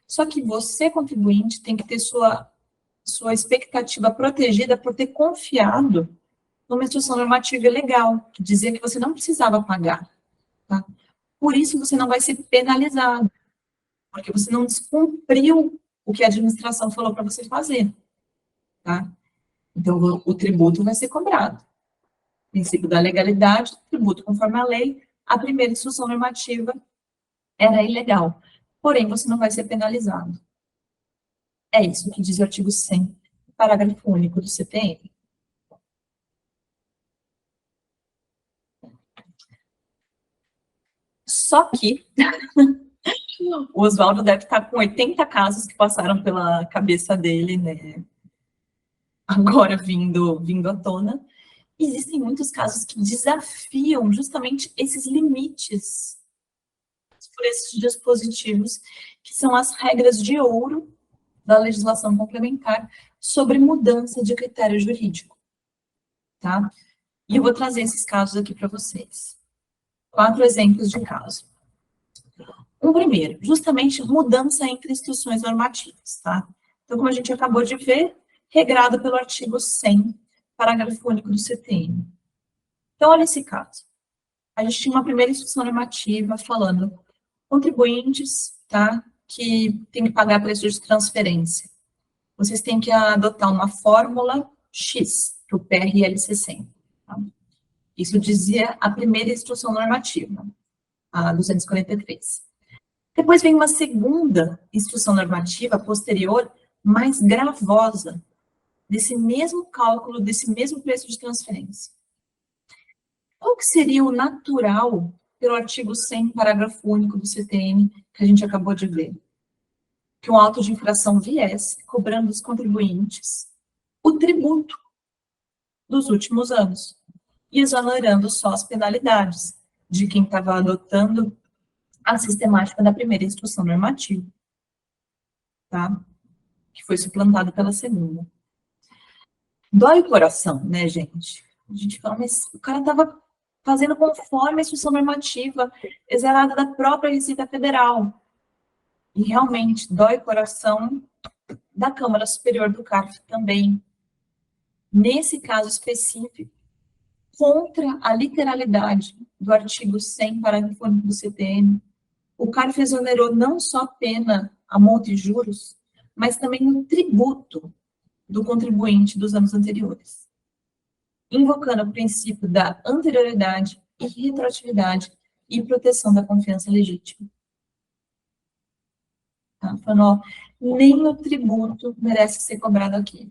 Só que você, contribuinte, tem que ter sua expectativa protegida por ter confiado numa instrução normativa legal, que dizia que você não precisava pagar. Tá? Por isso, você não vai ser penalizado, porque você não descumpriu o que a administração falou para você fazer. Tá? Então, o tributo vai ser cobrado. Princípio da legalidade, tributo conforme a lei, a primeira instrução normativa era ilegal. Porém, você não vai ser penalizado. É isso que diz o artigo 100, parágrafo único do CTN. Só que o Oswaldo deve estar com 80 casos que passaram pela cabeça dele, né? Agora vindo à tona. Existem muitos casos que desafiam justamente esses limites por esses dispositivos, que são as regras de ouro da legislação complementar sobre mudança de critério jurídico, tá? E eu vou trazer esses casos aqui para vocês. 4 exemplos de caso. Um primeiro, justamente mudança entre instruções normativas, tá? Então, como a gente acabou de ver, regrado pelo artigo 100, parágrafo único do CTN. Então, olha esse caso. A gente tinha uma primeira instrução normativa falando contribuintes, tá, que tem que pagar preço de transferência. Vocês têm que adotar uma fórmula X para o PRL 60. Tá? Isso dizia a primeira instrução normativa, a 243. Depois vem uma segunda instrução normativa posterior, mais gravosa, desse mesmo cálculo, desse mesmo preço de transferência. Qual que seria o natural pelo artigo 100, parágrafo único do CTN, que a gente acabou de ver? Que um auto de infração viesse cobrando dos contribuintes o tributo dos últimos anos e exonerando só as penalidades de quem estava adotando a sistemática da primeira instrução normativa, tá? Que foi suplantado pela segunda. Dói o coração, né, gente? A gente fala, mas o cara estava fazendo conforme a instrução normativa exerada da própria Receita Federal. E realmente dói o coração da Câmara Superior do CARF também. Nesse caso específico, contra a literalidade do artigo 100, parágrafo único do CTN, o CARF exonerou não só a pena, a multa e juros, mas também o tributo do contribuinte dos anos anteriores, invocando o princípio da anterioridade e retroatividade e proteção da confiança legítima. Tá? Falando, ó, nem o tributo merece ser cobrado aqui.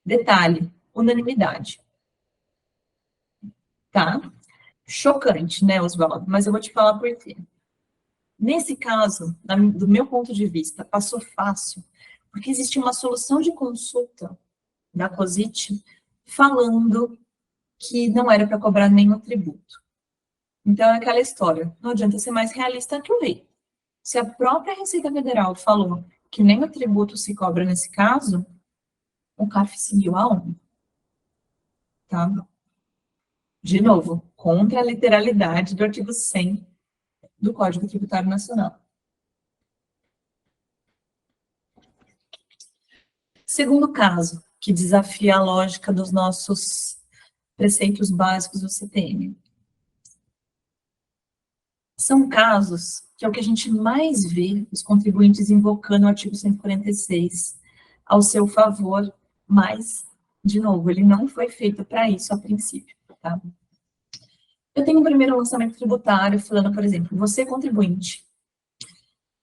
Detalhe, unanimidade. Tá? Chocante, né, Oswaldo? Mas eu vou te falar por quê. Nesse caso, do meu ponto de vista, passou fácil, porque existe uma solução de consulta da COSIT falando que não era para cobrar nenhum tributo. Então, é aquela história, não adianta ser mais realista que o rei. Se a própria Receita Federal falou que nem o tributo se cobra nesse caso, o CARF seguiu a onda. Tá? De novo, contra a literalidade do artigo 100 do Código Tributário Nacional. Segundo caso, que desafia a lógica dos nossos preceitos básicos do CTN. São casos que é o que a gente mais vê os contribuintes invocando o artigo 146 ao seu favor, mas, de novo, ele não foi feito para isso a princípio, tá? Eu tenho um primeiro lançamento tributário falando, por exemplo, você contribuinte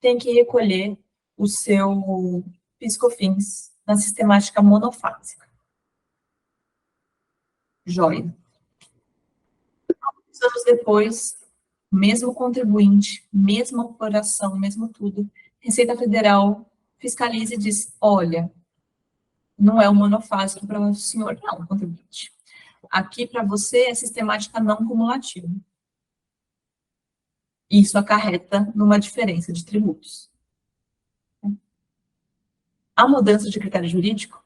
tem que recolher o seu PIS/COFINS na sistemática monofásica. Joia. Alguns anos depois, mesmo contribuinte, mesma operação, mesmo tudo, Receita Federal fiscaliza e diz, olha, não é um monofásico para o senhor, não, contribuinte. Aqui para você é sistemática não cumulativa. Isso acarreta numa diferença de tributos. A mudança de critério jurídico,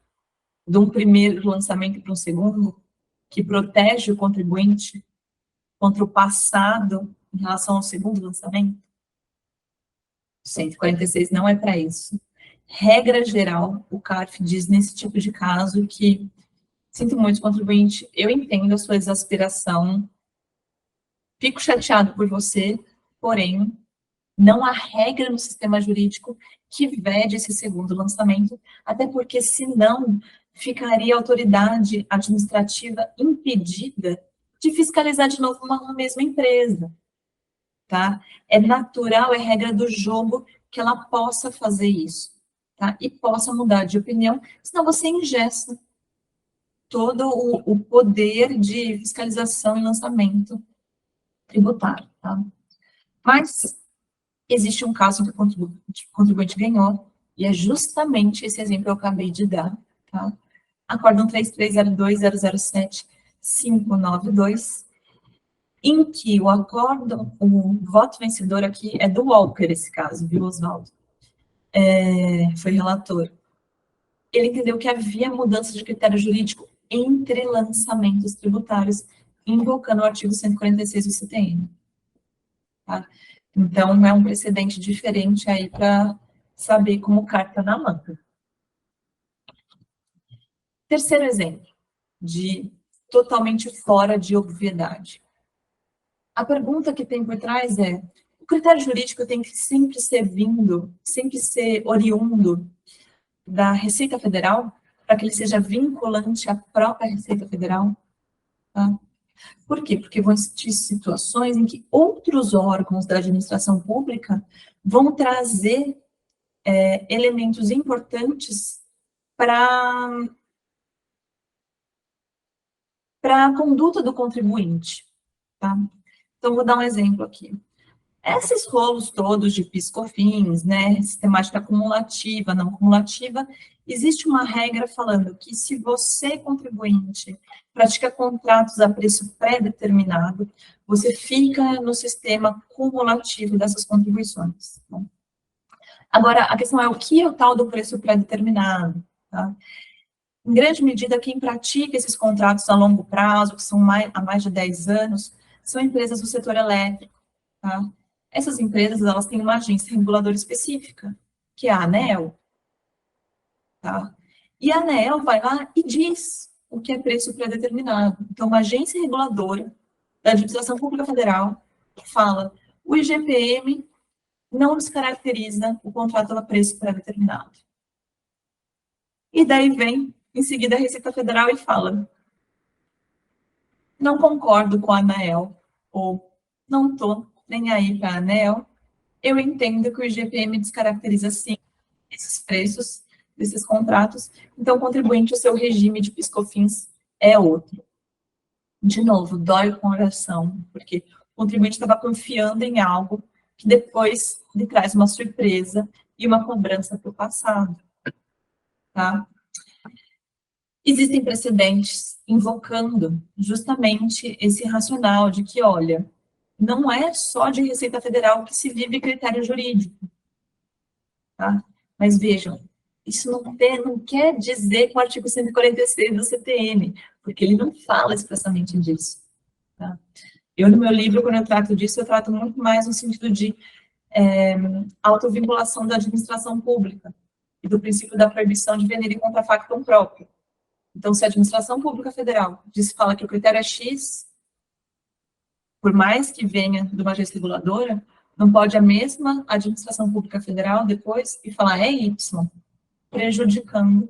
de um primeiro lançamento para um segundo, que protege o contribuinte contra o passado em relação ao segundo lançamento, 146 não é para isso. Regra geral, o CARF diz nesse tipo de caso que, sinto muito, contribuinte, eu entendo a sua exasperação, fico chateado por você, porém, não há regra no sistema jurídico que vede esse segundo lançamento, até porque, senão, ficaria a autoridade administrativa impedida de fiscalizar de novo uma mesma empresa. Tá? É natural, é regra do jogo que ela possa fazer isso, tá? E possa mudar de opinião, senão você engessa todo o poder de fiscalização e lançamento tributário, tá? Mas existe um caso que o contribuinte ganhou, e é justamente esse exemplo que eu acabei de dar, tá? Acórdão 3302007592, em que o acórdão, o voto vencedor aqui é do Walker, esse caso, viu, Oswaldo? Foi relator. Ele entendeu que havia mudança de critério jurídico entre lançamentos tributários, invocando o artigo 146 do CTN. Tá? Então, é um precedente diferente aí para saber como carta na manga. Terceiro exemplo, de totalmente fora de obviedade. A pergunta que tem por trás é, critério jurídico tem que sempre ser oriundo da Receita Federal, para que ele seja vinculante à própria Receita Federal. Tá? Por quê? Porque vão existir situações em que outros órgãos da administração pública vão trazer elementos importantes para a conduta do contribuinte. Tá? Então, vou dar um exemplo aqui. Esses rolos todos de PIS/COFINS, né, sistemática cumulativa, não cumulativa, existe uma regra falando que se você, contribuinte, pratica contratos a preço pré-determinado, você fica no sistema cumulativo dessas contribuições. Né? Agora, a questão é o que é o tal do preço pré-determinado, tá? Em grande medida, quem pratica esses contratos a longo prazo, que são há mais de 10 anos, são empresas do setor elétrico, tá? Essas empresas, elas têm uma agência reguladora específica, que é a ANEEL, tá? E a ANEEL vai lá e diz o que é preço pré-determinado. Então, uma agência reguladora da Administração Pública Federal fala, o IGPM não descaracteriza o contrato a preço pré-determinado. E daí vem, em seguida, a Receita Federal e fala, não concordo com a ANEEL, ou não estou nem aí para a ANEEL, eu entendo que o IGPM descaracteriza, sim, esses preços desses contratos, então, o contribuinte, o seu regime de PIS/COFINS é outro. De novo, dói o coração, porque o contribuinte estava confiando em algo que depois lhe traz uma surpresa e uma cobrança para o passado. Tá? Existem precedentes invocando justamente esse racional de que, olha, não é só de Receita Federal que se vive critério jurídico. Tá? Mas vejam, isso não quer dizer com o artigo 146 do CTN, porque ele não fala expressamente disso. Tá? Eu, no meu livro, quando eu trato disso, eu trato muito mais no sentido de autovinculação da administração pública e do princípio da proibição de venir em contrafactum próprio. Então, se a administração pública federal fala que o critério é X, por mais que venha de uma agência reguladora, não pode a mesma administração pública federal depois e falar é Y, prejudicando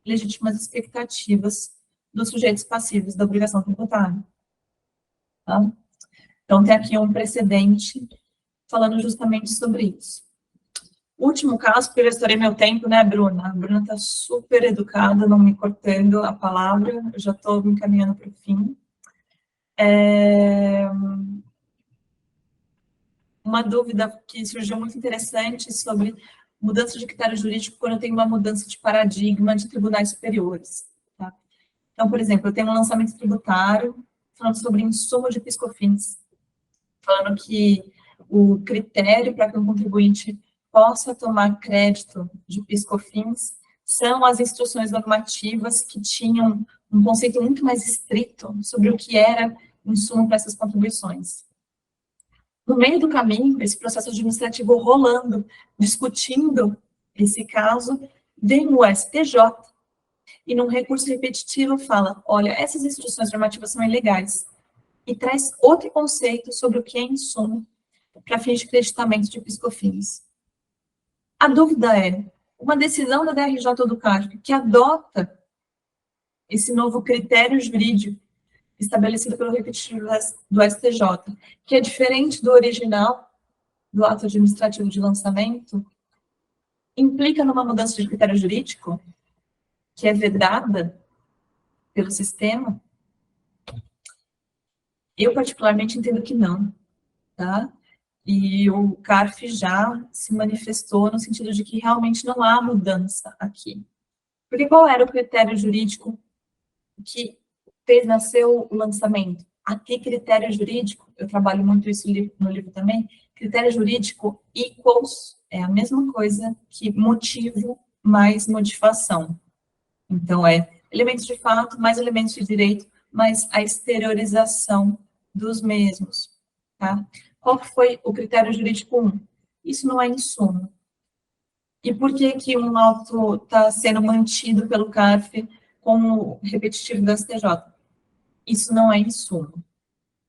legítimas expectativas dos sujeitos passivos da obrigação tributária. Tá? Então, tem aqui um precedente falando justamente sobre isso. Último caso, porque eu já estourei meu tempo, né, Bruna? A Bruna está super educada, não me cortando a palavra, eu já estou me encaminhando para o fim. Uma dúvida que surgiu muito interessante sobre mudança de critério jurídico quando tem uma mudança de paradigma de tribunais superiores. Tá? Então, por exemplo, eu tenho um lançamento tributário falando sobre insumo de PIS/COFINS, falando que o critério para que um contribuinte possa tomar crédito de PIS/COFINS são as instruções normativas que tinham um conceito muito mais estrito sobre o que era insumo para essas contribuições. No meio do caminho, esse processo administrativo rolando, discutindo esse caso, vem o STJ e, num recurso repetitivo, fala, olha, essas instruções normativas são ilegais, e traz outro conceito sobre o que é insumo para fins de creditamento de PIS/COFINS. A dúvida é, uma decisão da DRJ ou do CARF que adota esse novo critério jurídico estabelecido pelo repetitivo do STJ, que é diferente do original do ato administrativo de lançamento, implica numa mudança de critério jurídico que é vedada pelo sistema? Eu, particularmente, entendo que não, tá? E o CARF já se manifestou no sentido de que realmente não há mudança aqui. Porque qual era o critério jurídico que fez nascer o lançamento? Aqui, critério jurídico, eu trabalho muito isso no livro também, critério jurídico equals é a mesma coisa que motivo mais motivação. Então, é elementos de fato mais elementos de direito, mais a exteriorização dos mesmos. Tá? Qual que foi o critério jurídico 1? Isso não é insumo. E por que que um auto está sendo mantido pelo CARF como repetitivo do STJ? Isso não é insumo.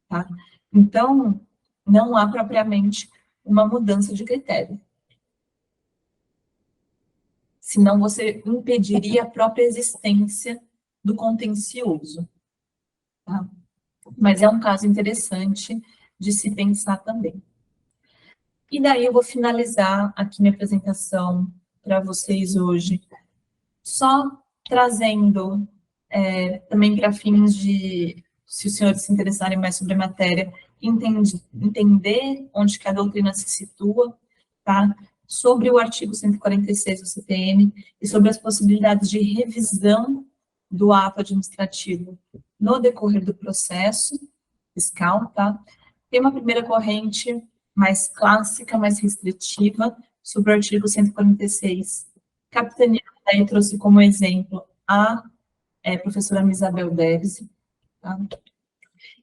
Tá? Então, não há propriamente uma mudança de critério. Senão você impediria a própria existência do contencioso. Tá? Mas é um caso interessante de se pensar também. E daí eu vou finalizar aqui minha apresentação para vocês hoje, só trazendo também para fins de, se os senhores se interessarem mais sobre a matéria, entender onde que a doutrina se situa, tá? Sobre o artigo 146 do CPM e sobre as possibilidades de revisão do ato administrativo no decorrer do processo fiscal, tá? Tem uma primeira corrente mais clássica, mais restritiva, sobre o artigo 146. Capitaneada, aí trouxe como exemplo a professora Isabel Deves. Tá?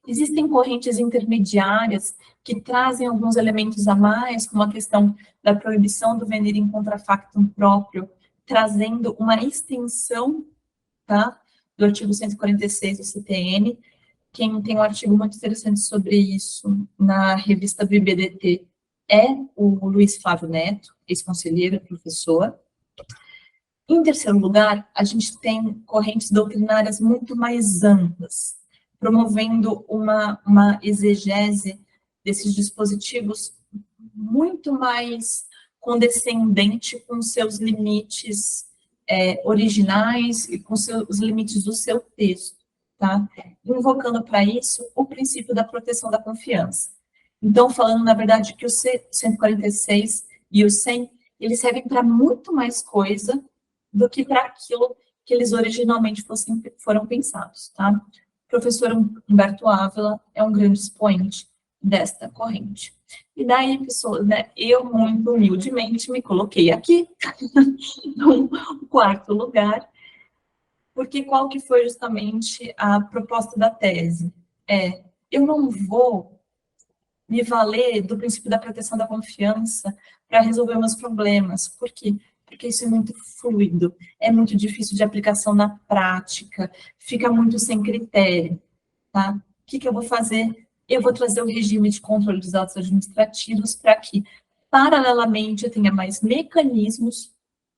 Existem correntes intermediárias que trazem alguns elementos a mais, como a questão da proibição do venir em contrafactum próprio, trazendo uma extensão, tá, do artigo 146 do CTN. Quem tem um artigo muito interessante sobre isso na revista do IBDT é o Luiz Flávio Neto, ex-conselheiro, professor. Em terceiro lugar, a gente tem correntes doutrinárias muito mais amplas, promovendo uma exegese desses dispositivos muito mais condescendente com seus limites originais e com os limites do seu texto, tá? Invocando para isso o princípio da proteção da confiança. Então, falando, na verdade, que o 146 e o 100, eles servem para muito mais coisa do que para aquilo que eles originalmente foram pensados, tá? O professor Humberto Ávila é um grande expoente desta corrente. E daí, pessoas, né, eu muito humildemente me coloquei aqui, no quarto lugar, porque qual que foi justamente a proposta da tese? Eu não vou me valer do princípio da proteção da confiança para resolver meus problemas. Por quê? Porque isso é muito fluido, é muito difícil de aplicação na prática, fica muito sem critério, tá? O que eu vou fazer? Eu vou trazer o regime de controle dos atos administrativos para que, paralelamente, eu tenha mais mecanismos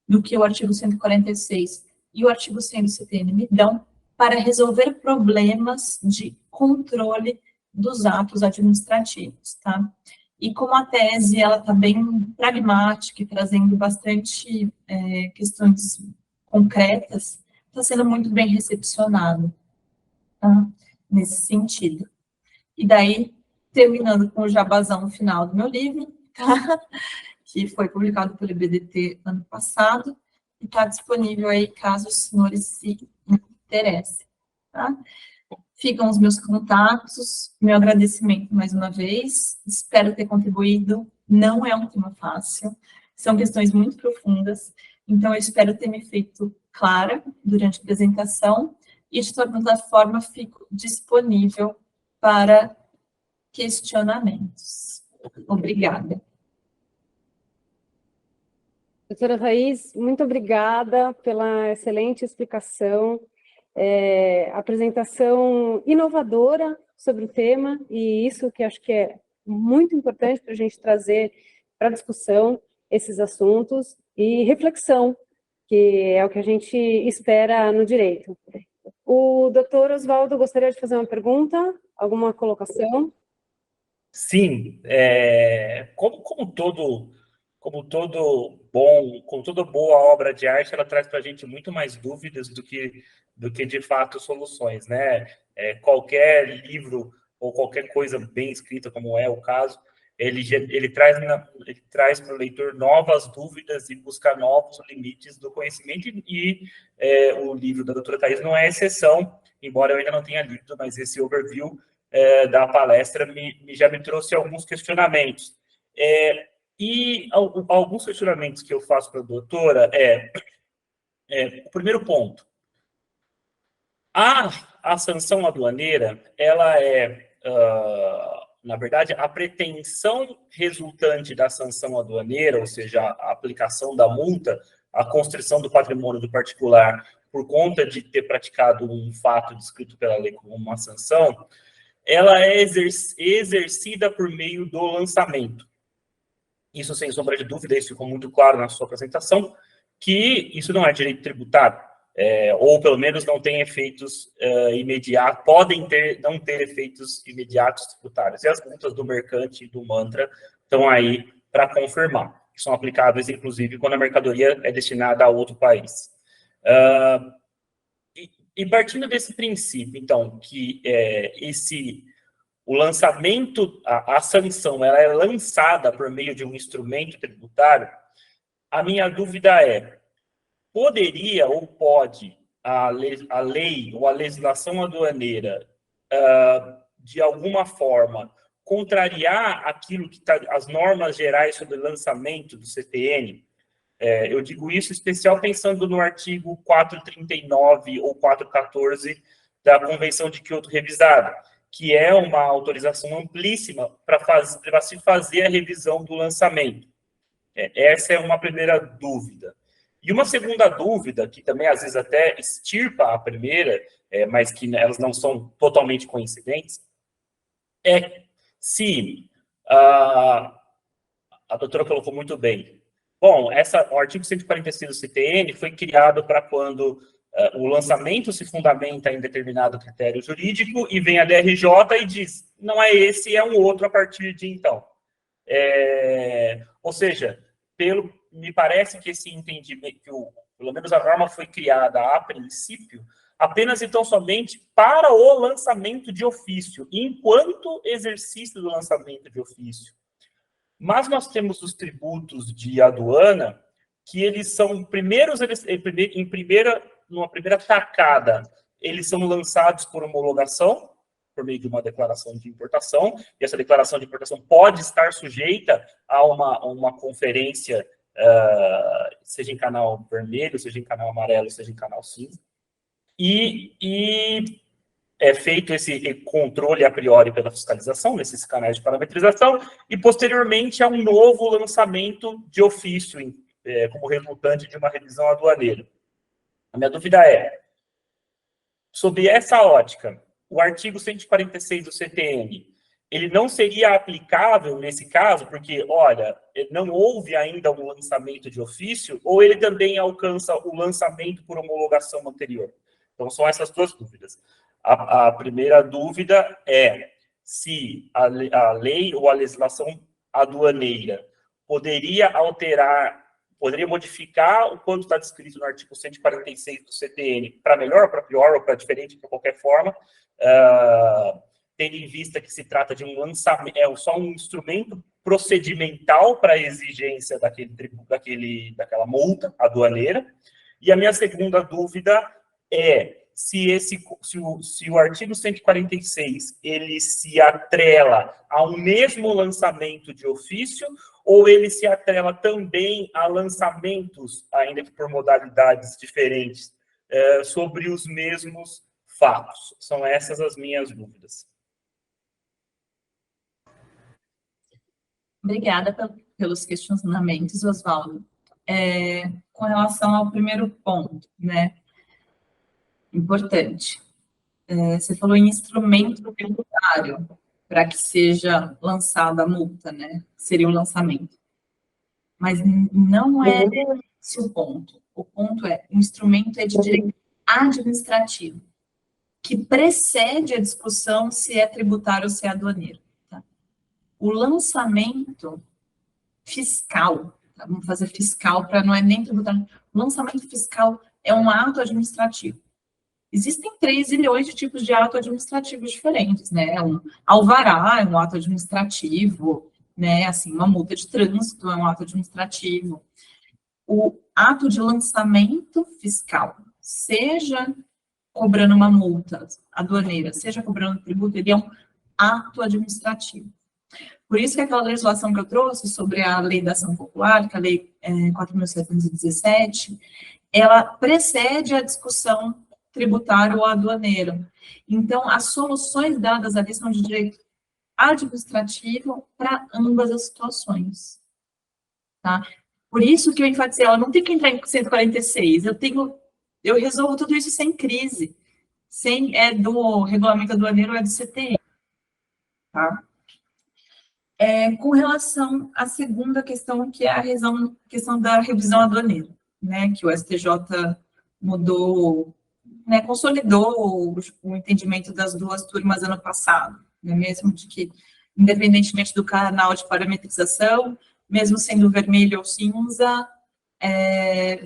do que o artigo 146 e o artigo 100 do CTN me dão para resolver problemas de controle dos atos administrativos, tá? E como a tese, ela está bem pragmática e trazendo bastante questões concretas, está sendo muito bem recepcionado, tá? Nesse sentido. E daí, terminando com o jabazão final do meu livro, tá? Que foi publicado pelo IBDT ano passado, e está disponível aí, caso os senhores se interessem, tá? Ficam os meus contatos, meu agradecimento mais uma vez, espero ter contribuído, não é um tema fácil, são questões muito profundas, então eu espero ter me feito clara durante a apresentação, e de toda forma fico disponível para questionamentos. Obrigada. Doutora Thaís, muito obrigada pela excelente explicação, apresentação inovadora sobre o tema, e isso que acho que é muito importante para a gente trazer para a discussão esses assuntos, e reflexão, que é o que a gente espera no direito. O doutor Oswaldo gostaria de fazer uma pergunta, alguma colocação? Sim, como toda boa obra de arte, ela traz para a gente muito mais dúvidas do que de fato soluções, né? Qualquer livro ou qualquer coisa bem escrita, como é o caso, ele traz para o leitor novas dúvidas e buscar novos limites do conhecimento, e o livro da doutora Thaís não é exceção, embora eu ainda não tenha lido, mas esse overview da palestra já me trouxe alguns questionamentos. E alguns questionamentos que eu faço para a doutora o primeiro ponto. A sanção aduaneira, ela na verdade, a pretensão resultante da sanção aduaneira, ou seja, a aplicação da multa, a constrição do patrimônio do particular por conta de ter praticado um fato descrito pela lei como uma sanção, ela é exercida por meio do lançamento. Isso, sem sombra de dúvida, isso ficou muito claro na sua apresentação, que isso não é direito tributário, ou pelo menos não tem efeitos imediatos, podem não ter efeitos imediatos tributários. E as multas do mercante e do mantra estão aí para confirmar, que são aplicáveis, inclusive, quando a mercadoria é destinada a outro país. E partindo desse princípio, então, que o lançamento, a sanção, ela é lançada por meio de um instrumento tributário, a minha dúvida é, poderia ou pode a lei ou a legislação aduaneira, de alguma forma, contrariar aquilo que está, as normas gerais sobre o lançamento do CTN? Eu digo isso em especial pensando no artigo 439 ou 414 da Convenção de Kyoto revisada, que é uma autorização amplíssima para se fazer a revisão do lançamento. Essa é uma primeira dúvida. E uma segunda dúvida, que também às vezes até extirpa a primeira, mas que elas não são totalmente coincidentes, é se a doutora colocou muito bem. Bom, o artigo 146 do CTN foi criado para quando o lançamento se fundamenta em determinado critério jurídico e vem a DRJ e diz, não é esse, é um outro a partir de então. Ou seja, me parece que esse entendimento, pelo menos a norma foi criada a princípio, apenas e tão somente para o lançamento de ofício, enquanto exercício do lançamento de ofício. Mas nós temos os tributos de aduana, que eles são numa primeira tacada, eles são lançados por homologação, por meio de uma declaração de importação, e essa declaração de importação pode estar sujeita a uma conferência, seja em canal vermelho, seja em canal amarelo, seja em canal cinza, e é feito esse controle a priori pela fiscalização, nesses canais de parametrização, e posteriormente a um novo lançamento de ofício, como resultante de uma revisão aduaneira. A minha dúvida é, sob essa ótica, o artigo 146 do CTN, ele não seria aplicável nesse caso, porque, olha, não houve ainda um lançamento de ofício, ou ele também alcança o lançamento por homologação anterior? Então, são essas duas dúvidas. A primeira dúvida é se a lei ou a legislação aduaneira poderia modificar o quanto está descrito no artigo 146 do CTN para melhor, para pior ou para diferente, de qualquer forma, tendo em vista que se trata de um lançamento, só um instrumento procedimental para a exigência daquela multa aduaneira. E a minha segunda dúvida é se o artigo 146 ele se atrela ao mesmo lançamento de ofício ou ele se atrela também a lançamentos, ainda que por modalidades diferentes, sobre os mesmos fatos. São essas as minhas dúvidas. Obrigada pelos questionamentos, Oswaldo. Com relação ao primeiro ponto, né? Importante. Você falou em instrumento tributário para que seja lançada a multa, né? Seria um lançamento. Mas não é esse o ponto. O ponto é, o instrumento é de direito administrativo, que precede a discussão se é tributário ou se é aduaneiro. Tá? O lançamento fiscal, tá? Vamos fazer fiscal para não é nem tributário. O lançamento fiscal é um ato administrativo. Existem 3 zilhões de tipos de ato administrativos diferentes, né? Um alvará é um ato administrativo, né? Assim, uma multa de trânsito é um ato administrativo. O ato de lançamento fiscal, seja cobrando uma multa aduaneira, seja cobrando tributo, ele é um ato administrativo. Por isso que aquela legislação que eu trouxe sobre a Lei da Ação Popular, que é a Lei 4.717, ela precede a discussão tributário ou aduaneiro. Então, as soluções dadas ali são de direito administrativo para ambas as situações. Tá? Por isso que eu enfatizei, ela não tem que entrar em 146, eu resolvo tudo isso sem crise, do regulamento aduaneiro ou do CTN. Tá? Com relação à segunda questão, que é a questão da revisão aduaneira, né, que o STJ mudou, né, consolidou o entendimento das duas turmas ano passado, né, mesmo de que, independentemente do canal de parametrização, mesmo sendo vermelho ou cinza,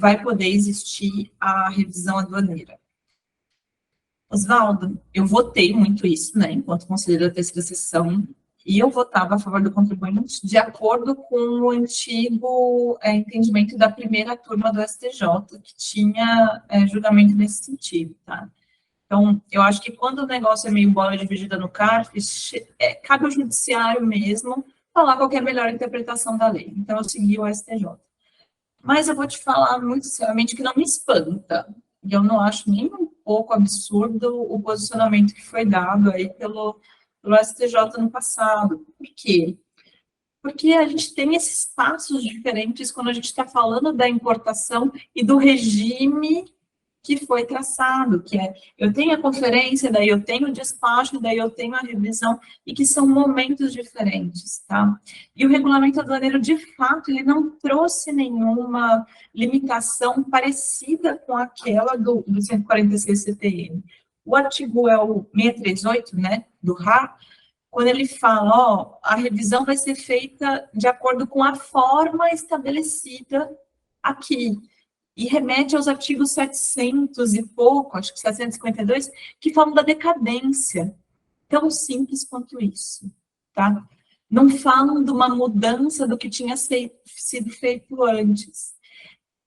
vai poder existir a revisão aduaneira. Oswaldo, eu votei muito isso, né, enquanto conselheiro da terceira sessão, e eu votava a favor do contribuinte de acordo com o antigo entendimento da primeira turma do STJ, que tinha julgamento nesse sentido, tá? Então, eu acho que quando o negócio é meio bola dividida no CARF, cabe ao judiciário mesmo falar qual é a melhor interpretação da lei. Então, eu segui o STJ. Mas eu vou te falar muito sinceramente que não me espanta, e eu não acho nem um pouco absurdo o posicionamento que foi dado aí pelo STJ no passado. Por quê? Porque a gente tem esses passos diferentes quando a gente está falando da importação e do regime que foi traçado, que eu tenho a conferência, daí eu tenho o despacho, daí eu tenho a revisão, e que são momentos diferentes, tá? E o regulamento aduaneiro, de fato, ele não trouxe nenhuma limitação parecida com aquela do 146 CTN. O artigo é o 638, né, do RA, quando ele fala, ó, a revisão vai ser feita de acordo com a forma estabelecida aqui, e remete aos artigos 700 e pouco, acho que 752, que falam da decadência. Tão simples quanto isso, tá? Não falam de uma mudança do que tinha sido feito antes.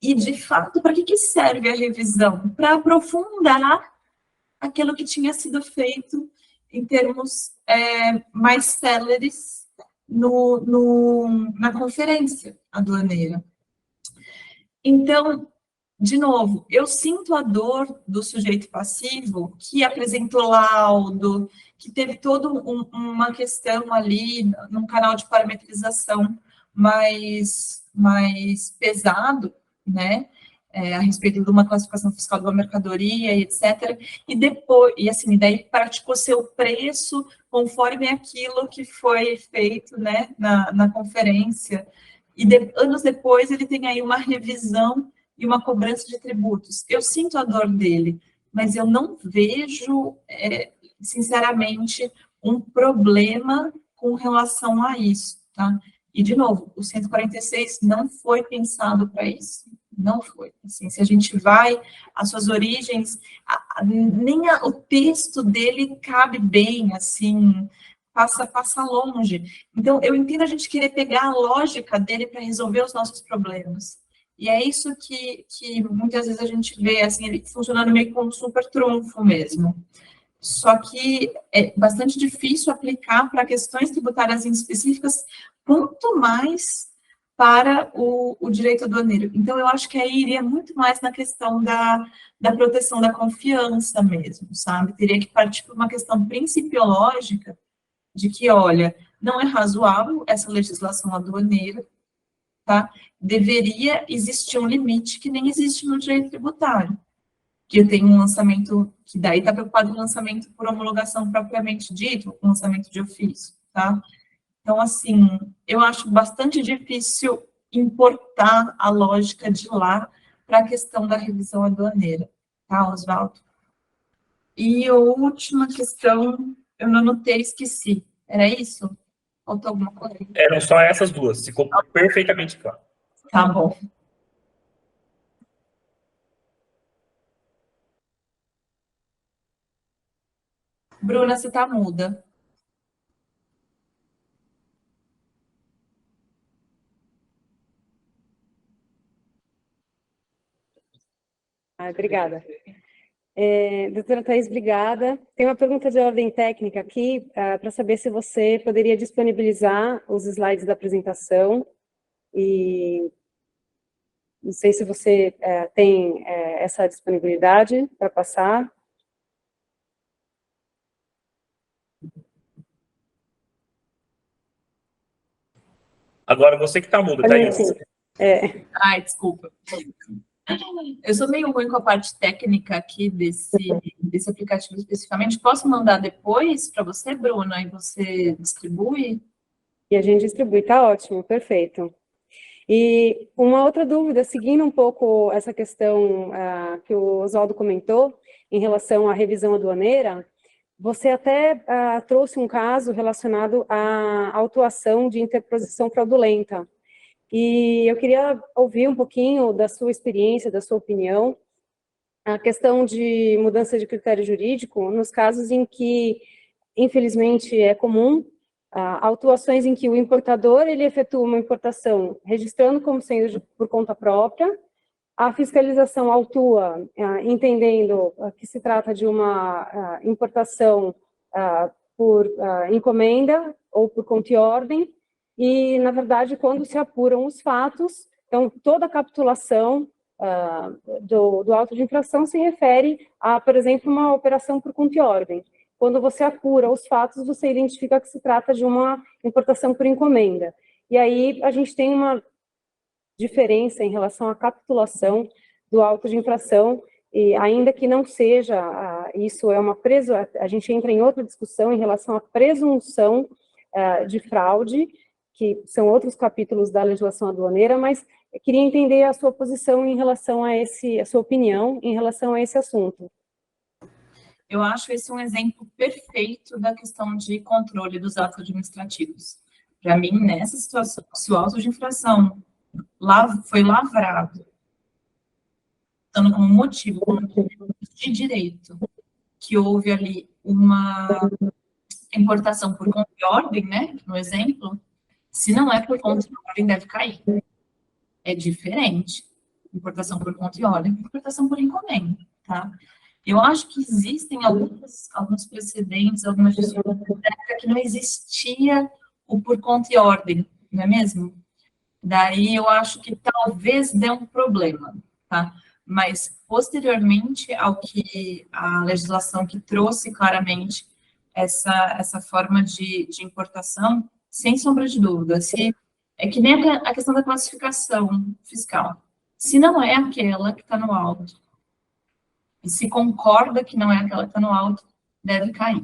E, de fato, para que serve a revisão? Para aprofundar aquilo que tinha sido feito em termos mais céleres na conferência aduaneira. Então, de novo, eu sinto a dor do sujeito passivo que apresentou laudo, que teve toda uma questão ali num canal de parametrização mais pesado, né, a respeito de uma classificação fiscal de uma mercadoria, etc. E depois, daí praticou seu preço conforme aquilo que foi feito, né, na conferência. E anos depois ele tem aí uma revisão e uma cobrança de tributos. Eu sinto a dor dele, mas eu não vejo, sinceramente, um problema com relação a isso, tá? E, de novo, o 146 não foi pensado para isso, não foi. Assim, se a gente vai às suas origens, nem o texto dele cabe bem, assim, passa longe. Então, eu entendo a gente querer pegar a lógica dele para resolver os nossos problemas. E é isso que muitas vezes a gente vê, assim, ele funcionando meio como um super trunfo mesmo. Só que é bastante difícil aplicar para questões tributárias específicas, quanto mais para o direito aduaneiro. Então, eu acho que aí iria muito mais na questão da proteção da confiança mesmo, sabe? Teria que partir para uma questão principiológica de que, olha, não é razoável essa legislação aduaneira, tá? Deveria existir um limite que nem existe no direito tributário, que eu tenho um lançamento, que daí está preocupado com o lançamento por homologação propriamente dito, com lançamento de ofício, tá? Então, assim, eu acho bastante difícil importar a lógica de lá para a questão da revisão aduaneira, tá, Oswaldo? E a última questão, eu não anotei, esqueci. Era isso? Faltou alguma coisa? Eram só essas duas, ficou perfeitamente claro. Tá bom. Bruna, você está muda. Obrigada. Doutora Thais, obrigada. Tem uma pergunta de ordem técnica aqui, para saber se você poderia disponibilizar os slides da apresentação, e não sei se você tem essa disponibilidade para passar. Agora você que está mudo, Thaís. Ai, desculpa. Eu sou meio ruim com a parte técnica aqui desse aplicativo especificamente. Posso mandar depois para você, Bruna, e você distribui? E a gente distribui, tá ótimo, perfeito. E uma outra dúvida, seguindo um pouco essa questão que o Oswaldo comentou, em relação à revisão aduaneira, você até trouxe um caso relacionado à autuação de interposição fraudulenta. E eu queria ouvir um pouquinho da sua experiência, da sua opinião, a questão de mudança de critério jurídico, nos casos em que, infelizmente, é comum, autuações em que o importador ele efetua uma importação registrando como sendo por conta própria, a fiscalização autua entendendo que se trata de uma importação por encomenda ou por conta e ordem, e, na verdade, quando se apuram os fatos, então, toda a capitulação do auto de infração se refere a, por exemplo, uma operação por conta e ordem. Quando você apura os fatos, você identifica que se trata de uma importação por encomenda. E aí a gente tem uma diferença em relação à capitulação do auto de infração, e ainda que não seja, isso é uma a gente entra em outra discussão em relação à presunção de fraude, que são outros capítulos da legislação aduaneira, mas eu queria entender a sua posição em relação a a sua opinião em relação a esse assunto. Eu acho esse um exemplo perfeito da questão de controle dos atos administrativos. Para mim, nessa situação, se o auto de infração foi lavrado, dando como motivo, de direito, que houve ali uma importação por conta e ordem, né, no exemplo, se não é por conta e ordem, deve cair. É diferente. Importação por conta e ordem, importação por encomenda, tá? Eu acho que existem alguns precedentes, algumas discussões que não existia o por conta e ordem, não é mesmo? Daí eu acho que talvez dê um problema, tá? Mas, posteriormente ao que a legislação que trouxe claramente essa forma de importação, sem sombra de dúvida, é que nem a questão da classificação fiscal. Se não é aquela que está no auto, e se concorda que não é aquela que está no auto, deve cair.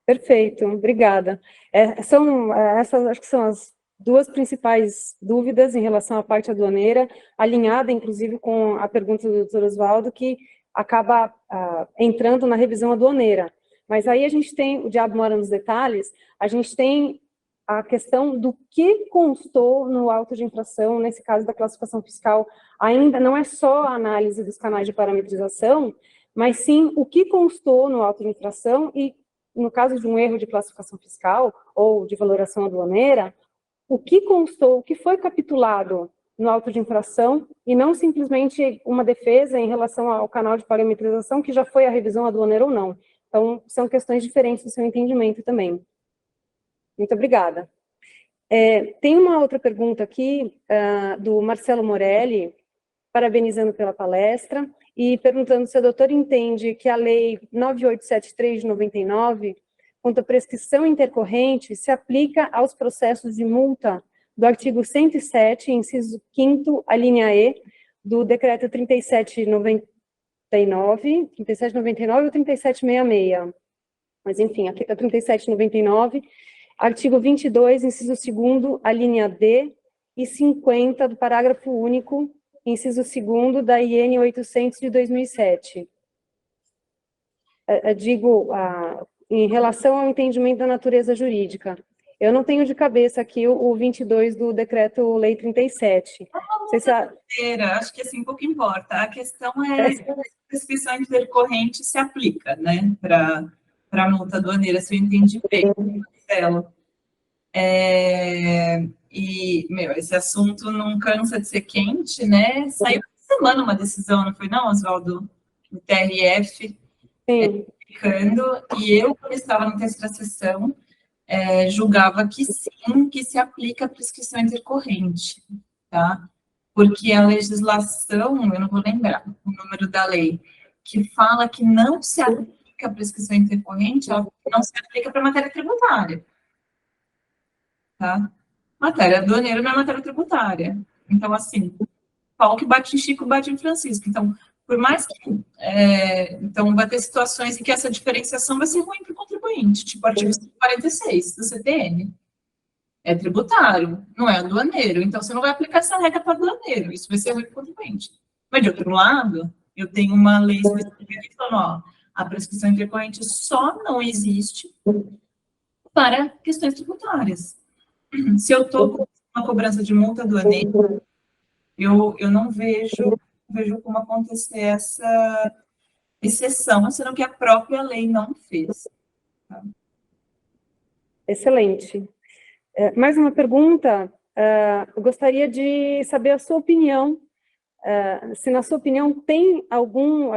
Perfeito, obrigada. Essas acho que são as duas principais dúvidas em relação à parte aduaneira, alinhada, inclusive, com a pergunta do Dr. Oswaldo, que acaba entrando na revisão aduaneira. Mas aí a gente tem, o diabo mora nos detalhes, a gente tem a questão do que constou no auto de infração, nesse caso da classificação fiscal, ainda não é só a análise dos canais de parametrização, mas sim o que constou no auto de infração e, no caso de um erro de classificação fiscal ou de valoração aduaneira, o que constou, o que foi capitulado no auto de infração e não simplesmente uma defesa em relação ao canal de parametrização que já foi a revisão aduaneira ou não. Então, são questões diferentes do seu entendimento também. Muito obrigada. Tem uma outra pergunta aqui, do Marcelo Morelli, parabenizando pela palestra, e perguntando se o doutor entende que a Lei 9873 de 99, quanto à prescrição intercorrente, se aplica aos processos de multa do artigo 107, inciso 5º, a linha E, do Decreto 3799 ou 3766. Mas, enfim, aplica 3799, artigo 22, inciso 2º, a linha D, e 50 do parágrafo único, inciso 2º da IN 800 de 2007. Digo, em relação ao entendimento da natureza jurídica, eu não tenho de cabeça aqui o 22 do Decreto-Lei 37. Acho que assim pouco importa. A questão é se a prescrição intercorrente se aplica, né, para a multa aduaneira, se eu entendi bem, Marcelo. Esse assunto não cansa de ser quente, né? Saiu essa semana uma decisão, não foi não, Oswaldo? O TRF, explicando, e eu, que estava na terceira sessão, julgava que sim, que se aplica a prescrição intercorrente, tá? Porque a legislação, eu não vou lembrar o número da lei, que fala que não se aplica a prescrição intercorrente, ela não se aplica para matéria tributária. Tá? Matéria aduaneira não é matéria tributária. Então, assim, pau que bate em Chico, bate em Francisco. Então, por mais que... então, vai ter situações em que essa diferenciação vai ser ruim para o contribuinte. contribuinte, tipo artigo 146 do CTN. É tributário, não é aduaneiro. Então, você não vai aplicar essa regra para aduaneiro, isso vai ser ruim para o contribuinte. Mas, de outro lado, eu tenho uma lei específica que fala, ó, a prescrição intercorrente só não existe para questões tributárias. Se eu estou com uma cobrança de multa aduaneira, eu não vejo como acontecer essa exceção, sendo que a própria lei não fez. Tá? Excelente. Mais uma pergunta, eu gostaria de saber a sua opinião, se na sua opinião tem algum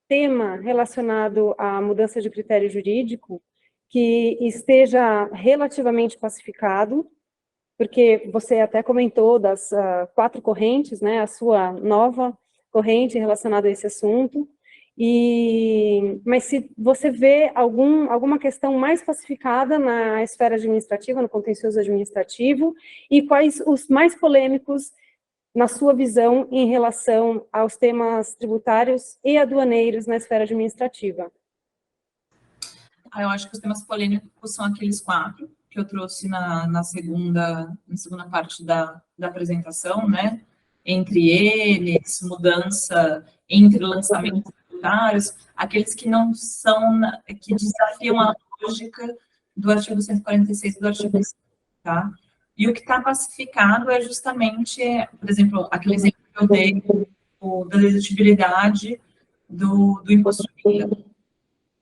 tema relacionado à mudança de critério jurídico que esteja relativamente pacificado, porque você até comentou das 4 correntes, né, a sua nova corrente relacionada a esse assunto, mas se você vê alguma questão mais pacificada na esfera administrativa, no contencioso administrativo, e quais os mais polêmicos, na sua visão, em relação aos temas tributários e aduaneiros na esfera administrativa? Eu acho que os temas polêmicos são aqueles 4 que eu trouxe na segunda parte da apresentação, né? Entre eles, mudança entre lançamentos tributários, aqueles que não são, que desafiam a lógica do artigo 146 e do artigo 5, tá? E o que está pacificado é justamente, por exemplo, aquele exemplo que eu dei da dedutívelidade do imposto de renda.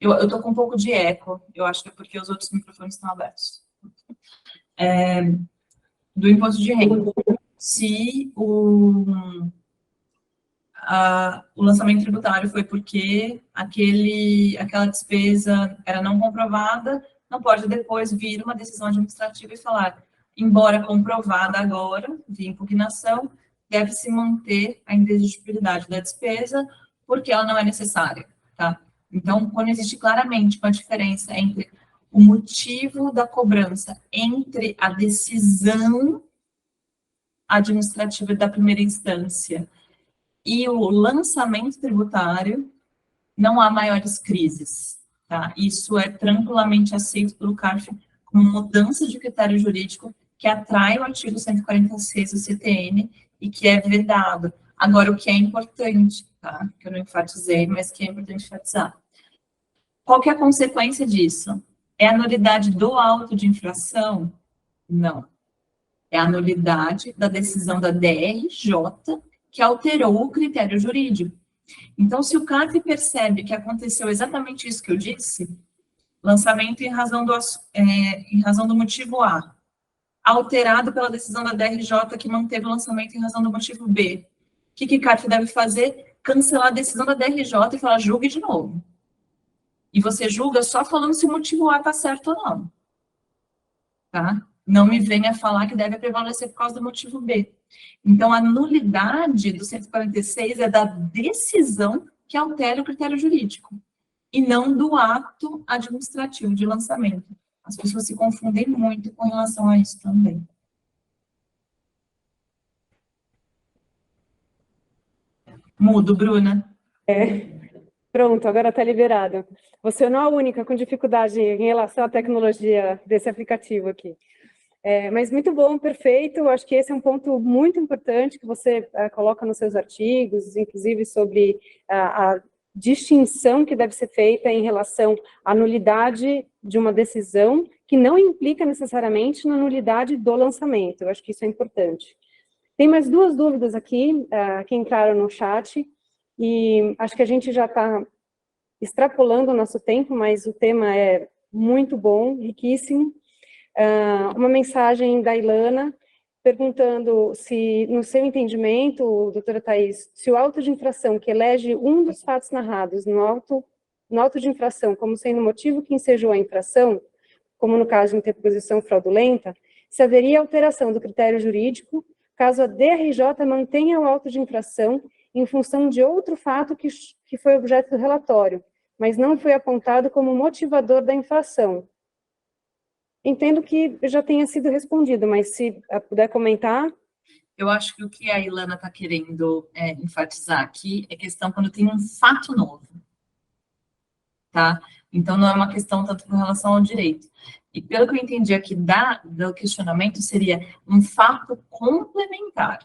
Eu estou com um pouco de eco, eu acho que é porque os outros microfones estão abertos. Do imposto de renda. Se o lançamento tributário foi porque aquela despesa era não comprovada, não pode depois vir uma decisão administrativa e falar, embora comprovada agora, via impugnação, deve-se manter a indedutívelidade da despesa porque ela não é necessária, tá? Então, quando existe claramente uma diferença entre o motivo da cobrança entre a decisão administrativa da primeira instância e o lançamento tributário, não há maiores crises, tá? Isso é tranquilamente aceito pelo CARF como mudança de critério jurídico que atrai o artigo 146 do CTN e que é vedado. Agora, o que é importante, tá? Que eu não enfatizei, mas que é importante enfatizar. Qual que é a consequência disso? É a nulidade do auto de infração? Não. É a nulidade da decisão da DRJ que alterou o critério jurídico. Então, se o CARF percebe que aconteceu exatamente isso que eu disse, lançamento em razão do motivo A, alterado pela decisão da DRJ que manteve o lançamento em razão do motivo B, o que o CARF deve fazer? Cancelar a decisão da DRJ e falar, julgue de novo. E você julga só falando se o motivo A está certo ou não. Tá? Não me venha falar que deve prevalecer por causa do motivo B. Então, a nulidade do 146 é da decisão que altera o critério jurídico, e não do ato administrativo de lançamento. As pessoas se confundem muito com relação a isso também. Mudo, Bruna. Pronto, agora está liberado. Você não é a única com dificuldade em relação à tecnologia desse aplicativo aqui. Mas muito bom, perfeito. Acho que esse é um ponto muito importante que você coloca nos seus artigos, inclusive sobre a distinção que deve ser feita em relação à nulidade de uma decisão que não implica necessariamente na nulidade do lançamento. Eu acho que isso é importante. Tem mais 2 dúvidas aqui que entraram no chat, e acho que a gente já está extrapolando o nosso tempo, mas o tema é muito bom, riquíssimo. Uma mensagem da Ilana, perguntando se, no seu entendimento, doutora Thais, se o auto de infração que elege um dos fatos narrados no auto de infração como sendo o motivo que ensejou a infração, como no caso de interposição fraudulenta, se haveria alteração do critério jurídico caso a DRJ mantenha o auto de infração em função de outro fato que foi objeto do relatório, mas não foi apontado como motivador da infração. Entendo que já tenha sido respondido, mas se puder comentar. Eu acho que o que a Ilana está querendo enfatizar aqui é questão quando tem um fato novo, tá? Então, não é uma questão tanto com relação ao direito. E pelo que eu entendi aqui do questionamento, seria um fato complementar.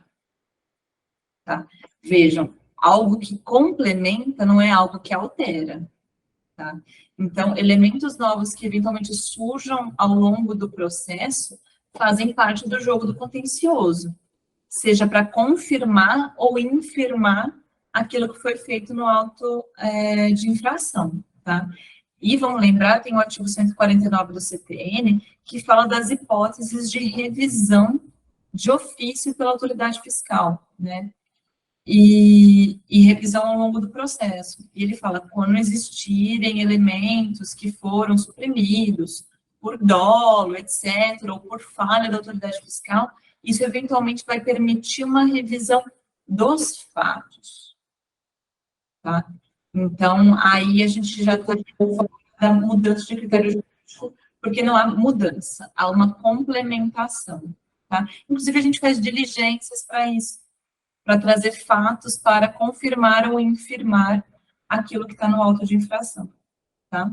Tá? Vejam, algo que complementa não é algo que altera. Tá? Então, elementos novos que eventualmente surjam ao longo do processo fazem parte do jogo do contencioso, seja para confirmar ou infirmar aquilo que foi feito no auto de infração. Tá? E vamos lembrar, tem o artigo 149 do CTN, que fala das hipóteses de revisão de ofício pela autoridade fiscal, né? E revisão ao longo do processo. E ele fala, quando existirem elementos que foram suprimidos por dolo, etc., ou por falha da autoridade fiscal, isso eventualmente vai permitir uma revisão dos fatos. Tá? Então, aí a gente já está falando da mudança de critério jurídico, porque não há mudança, há uma complementação. Tá? Inclusive, a gente faz diligências para isso, para trazer fatos para confirmar ou infirmar aquilo que está no auto de infração. Tá?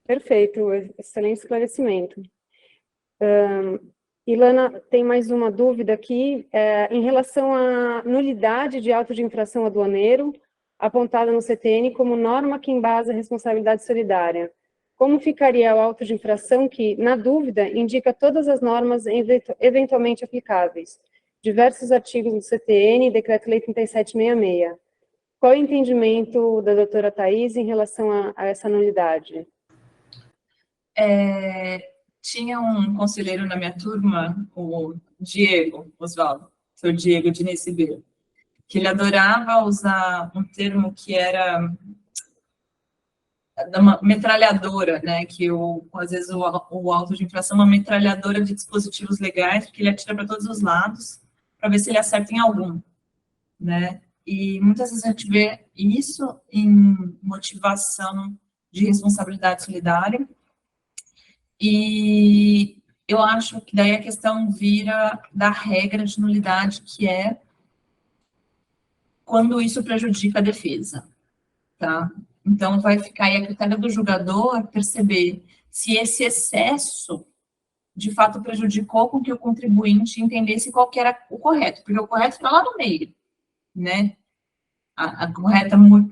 Perfeito, excelente esclarecimento. Ilana, tem mais uma dúvida aqui, em relação à nulidade de auto de infração aduaneiro, apontada no CTN como norma que embasa a responsabilidade solidária. Como ficaria o auto de infração que, na dúvida, indica todas as normas eventualmente aplicáveis? Diversos artigos do CTN e Decreto-Lei 3766. Qual é o entendimento da doutora Thais em relação a essa nulidade? Tinha um conselheiro na minha turma, o Diego Osvaldo, seu Diego de Nessibeiro, que ele adorava usar um termo que era uma metralhadora, né, que às vezes o auto de infração é uma metralhadora de dispositivos legais, porque ele atira para todos os lados, para ver se ele acerta em algum, né, e muitas vezes a gente vê isso em motivação de responsabilidade solidária, e eu acho que daí a questão vira da regra de nulidade, que é quando isso prejudica a defesa, tá? Então, vai ficar aí a critério do julgador perceber se esse excesso, de fato, prejudicou com que o contribuinte entendesse qual que era o correto, porque o correto está lá no meio, né?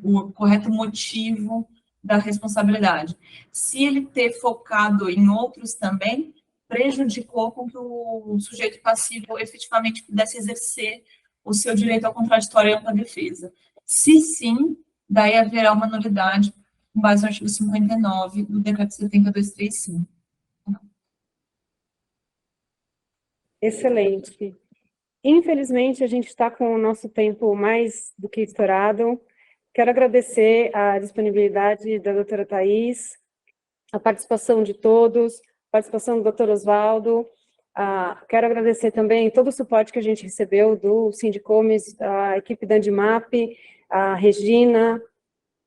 O correto motivo da responsabilidade. Se ele ter focado em outros também, prejudicou com que o sujeito passivo efetivamente pudesse exercer o seu direito ao contraditório e à defesa. Se sim, daí haverá uma nulidade com base no artigo 59 do Decreto 70235. Excelente. Infelizmente, a gente está com o nosso tempo mais do que estourado. Quero agradecer a disponibilidade da doutora Thais, a participação de todos, a participação do doutor Osvaldo. Quero agradecer também todo o suporte que a gente recebeu do Sindicomes, a equipe da Andimap, a Regina,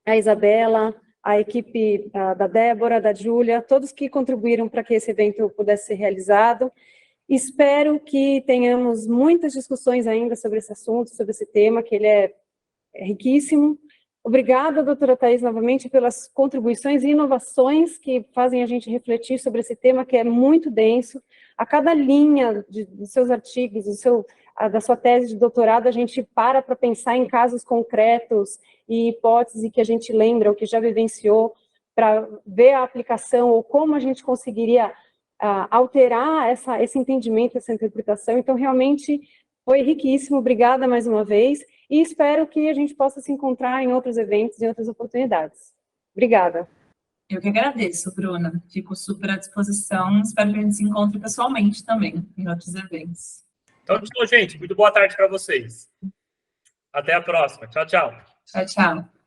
a Isabela, a equipe da Débora, da Júlia, todos que contribuíram para que esse evento pudesse ser realizado. Espero que tenhamos muitas discussões ainda sobre esse assunto, sobre esse tema, que ele é riquíssimo. Obrigada, doutora Thais, novamente, pelas contribuições e inovações que fazem a gente refletir sobre esse tema, que é muito denso. A cada linha dos seus artigos, da sua tese de doutorado, a gente para pensar em casos concretos e hipóteses que a gente lembra, ou que já vivenciou, para ver a aplicação, ou como a gente conseguiria alterar esse entendimento, essa interpretação. Então, realmente, foi riquíssimo. Obrigada mais uma vez. E espero que a gente possa se encontrar em outros eventos, em outras oportunidades. Obrigada. Eu que agradeço, Bruna. Fico super à disposição. Espero que a gente se encontre pessoalmente também, em outros eventos. Então, gente, muito boa tarde para vocês. Até a próxima. Tchau, tchau. Tchau, tchau.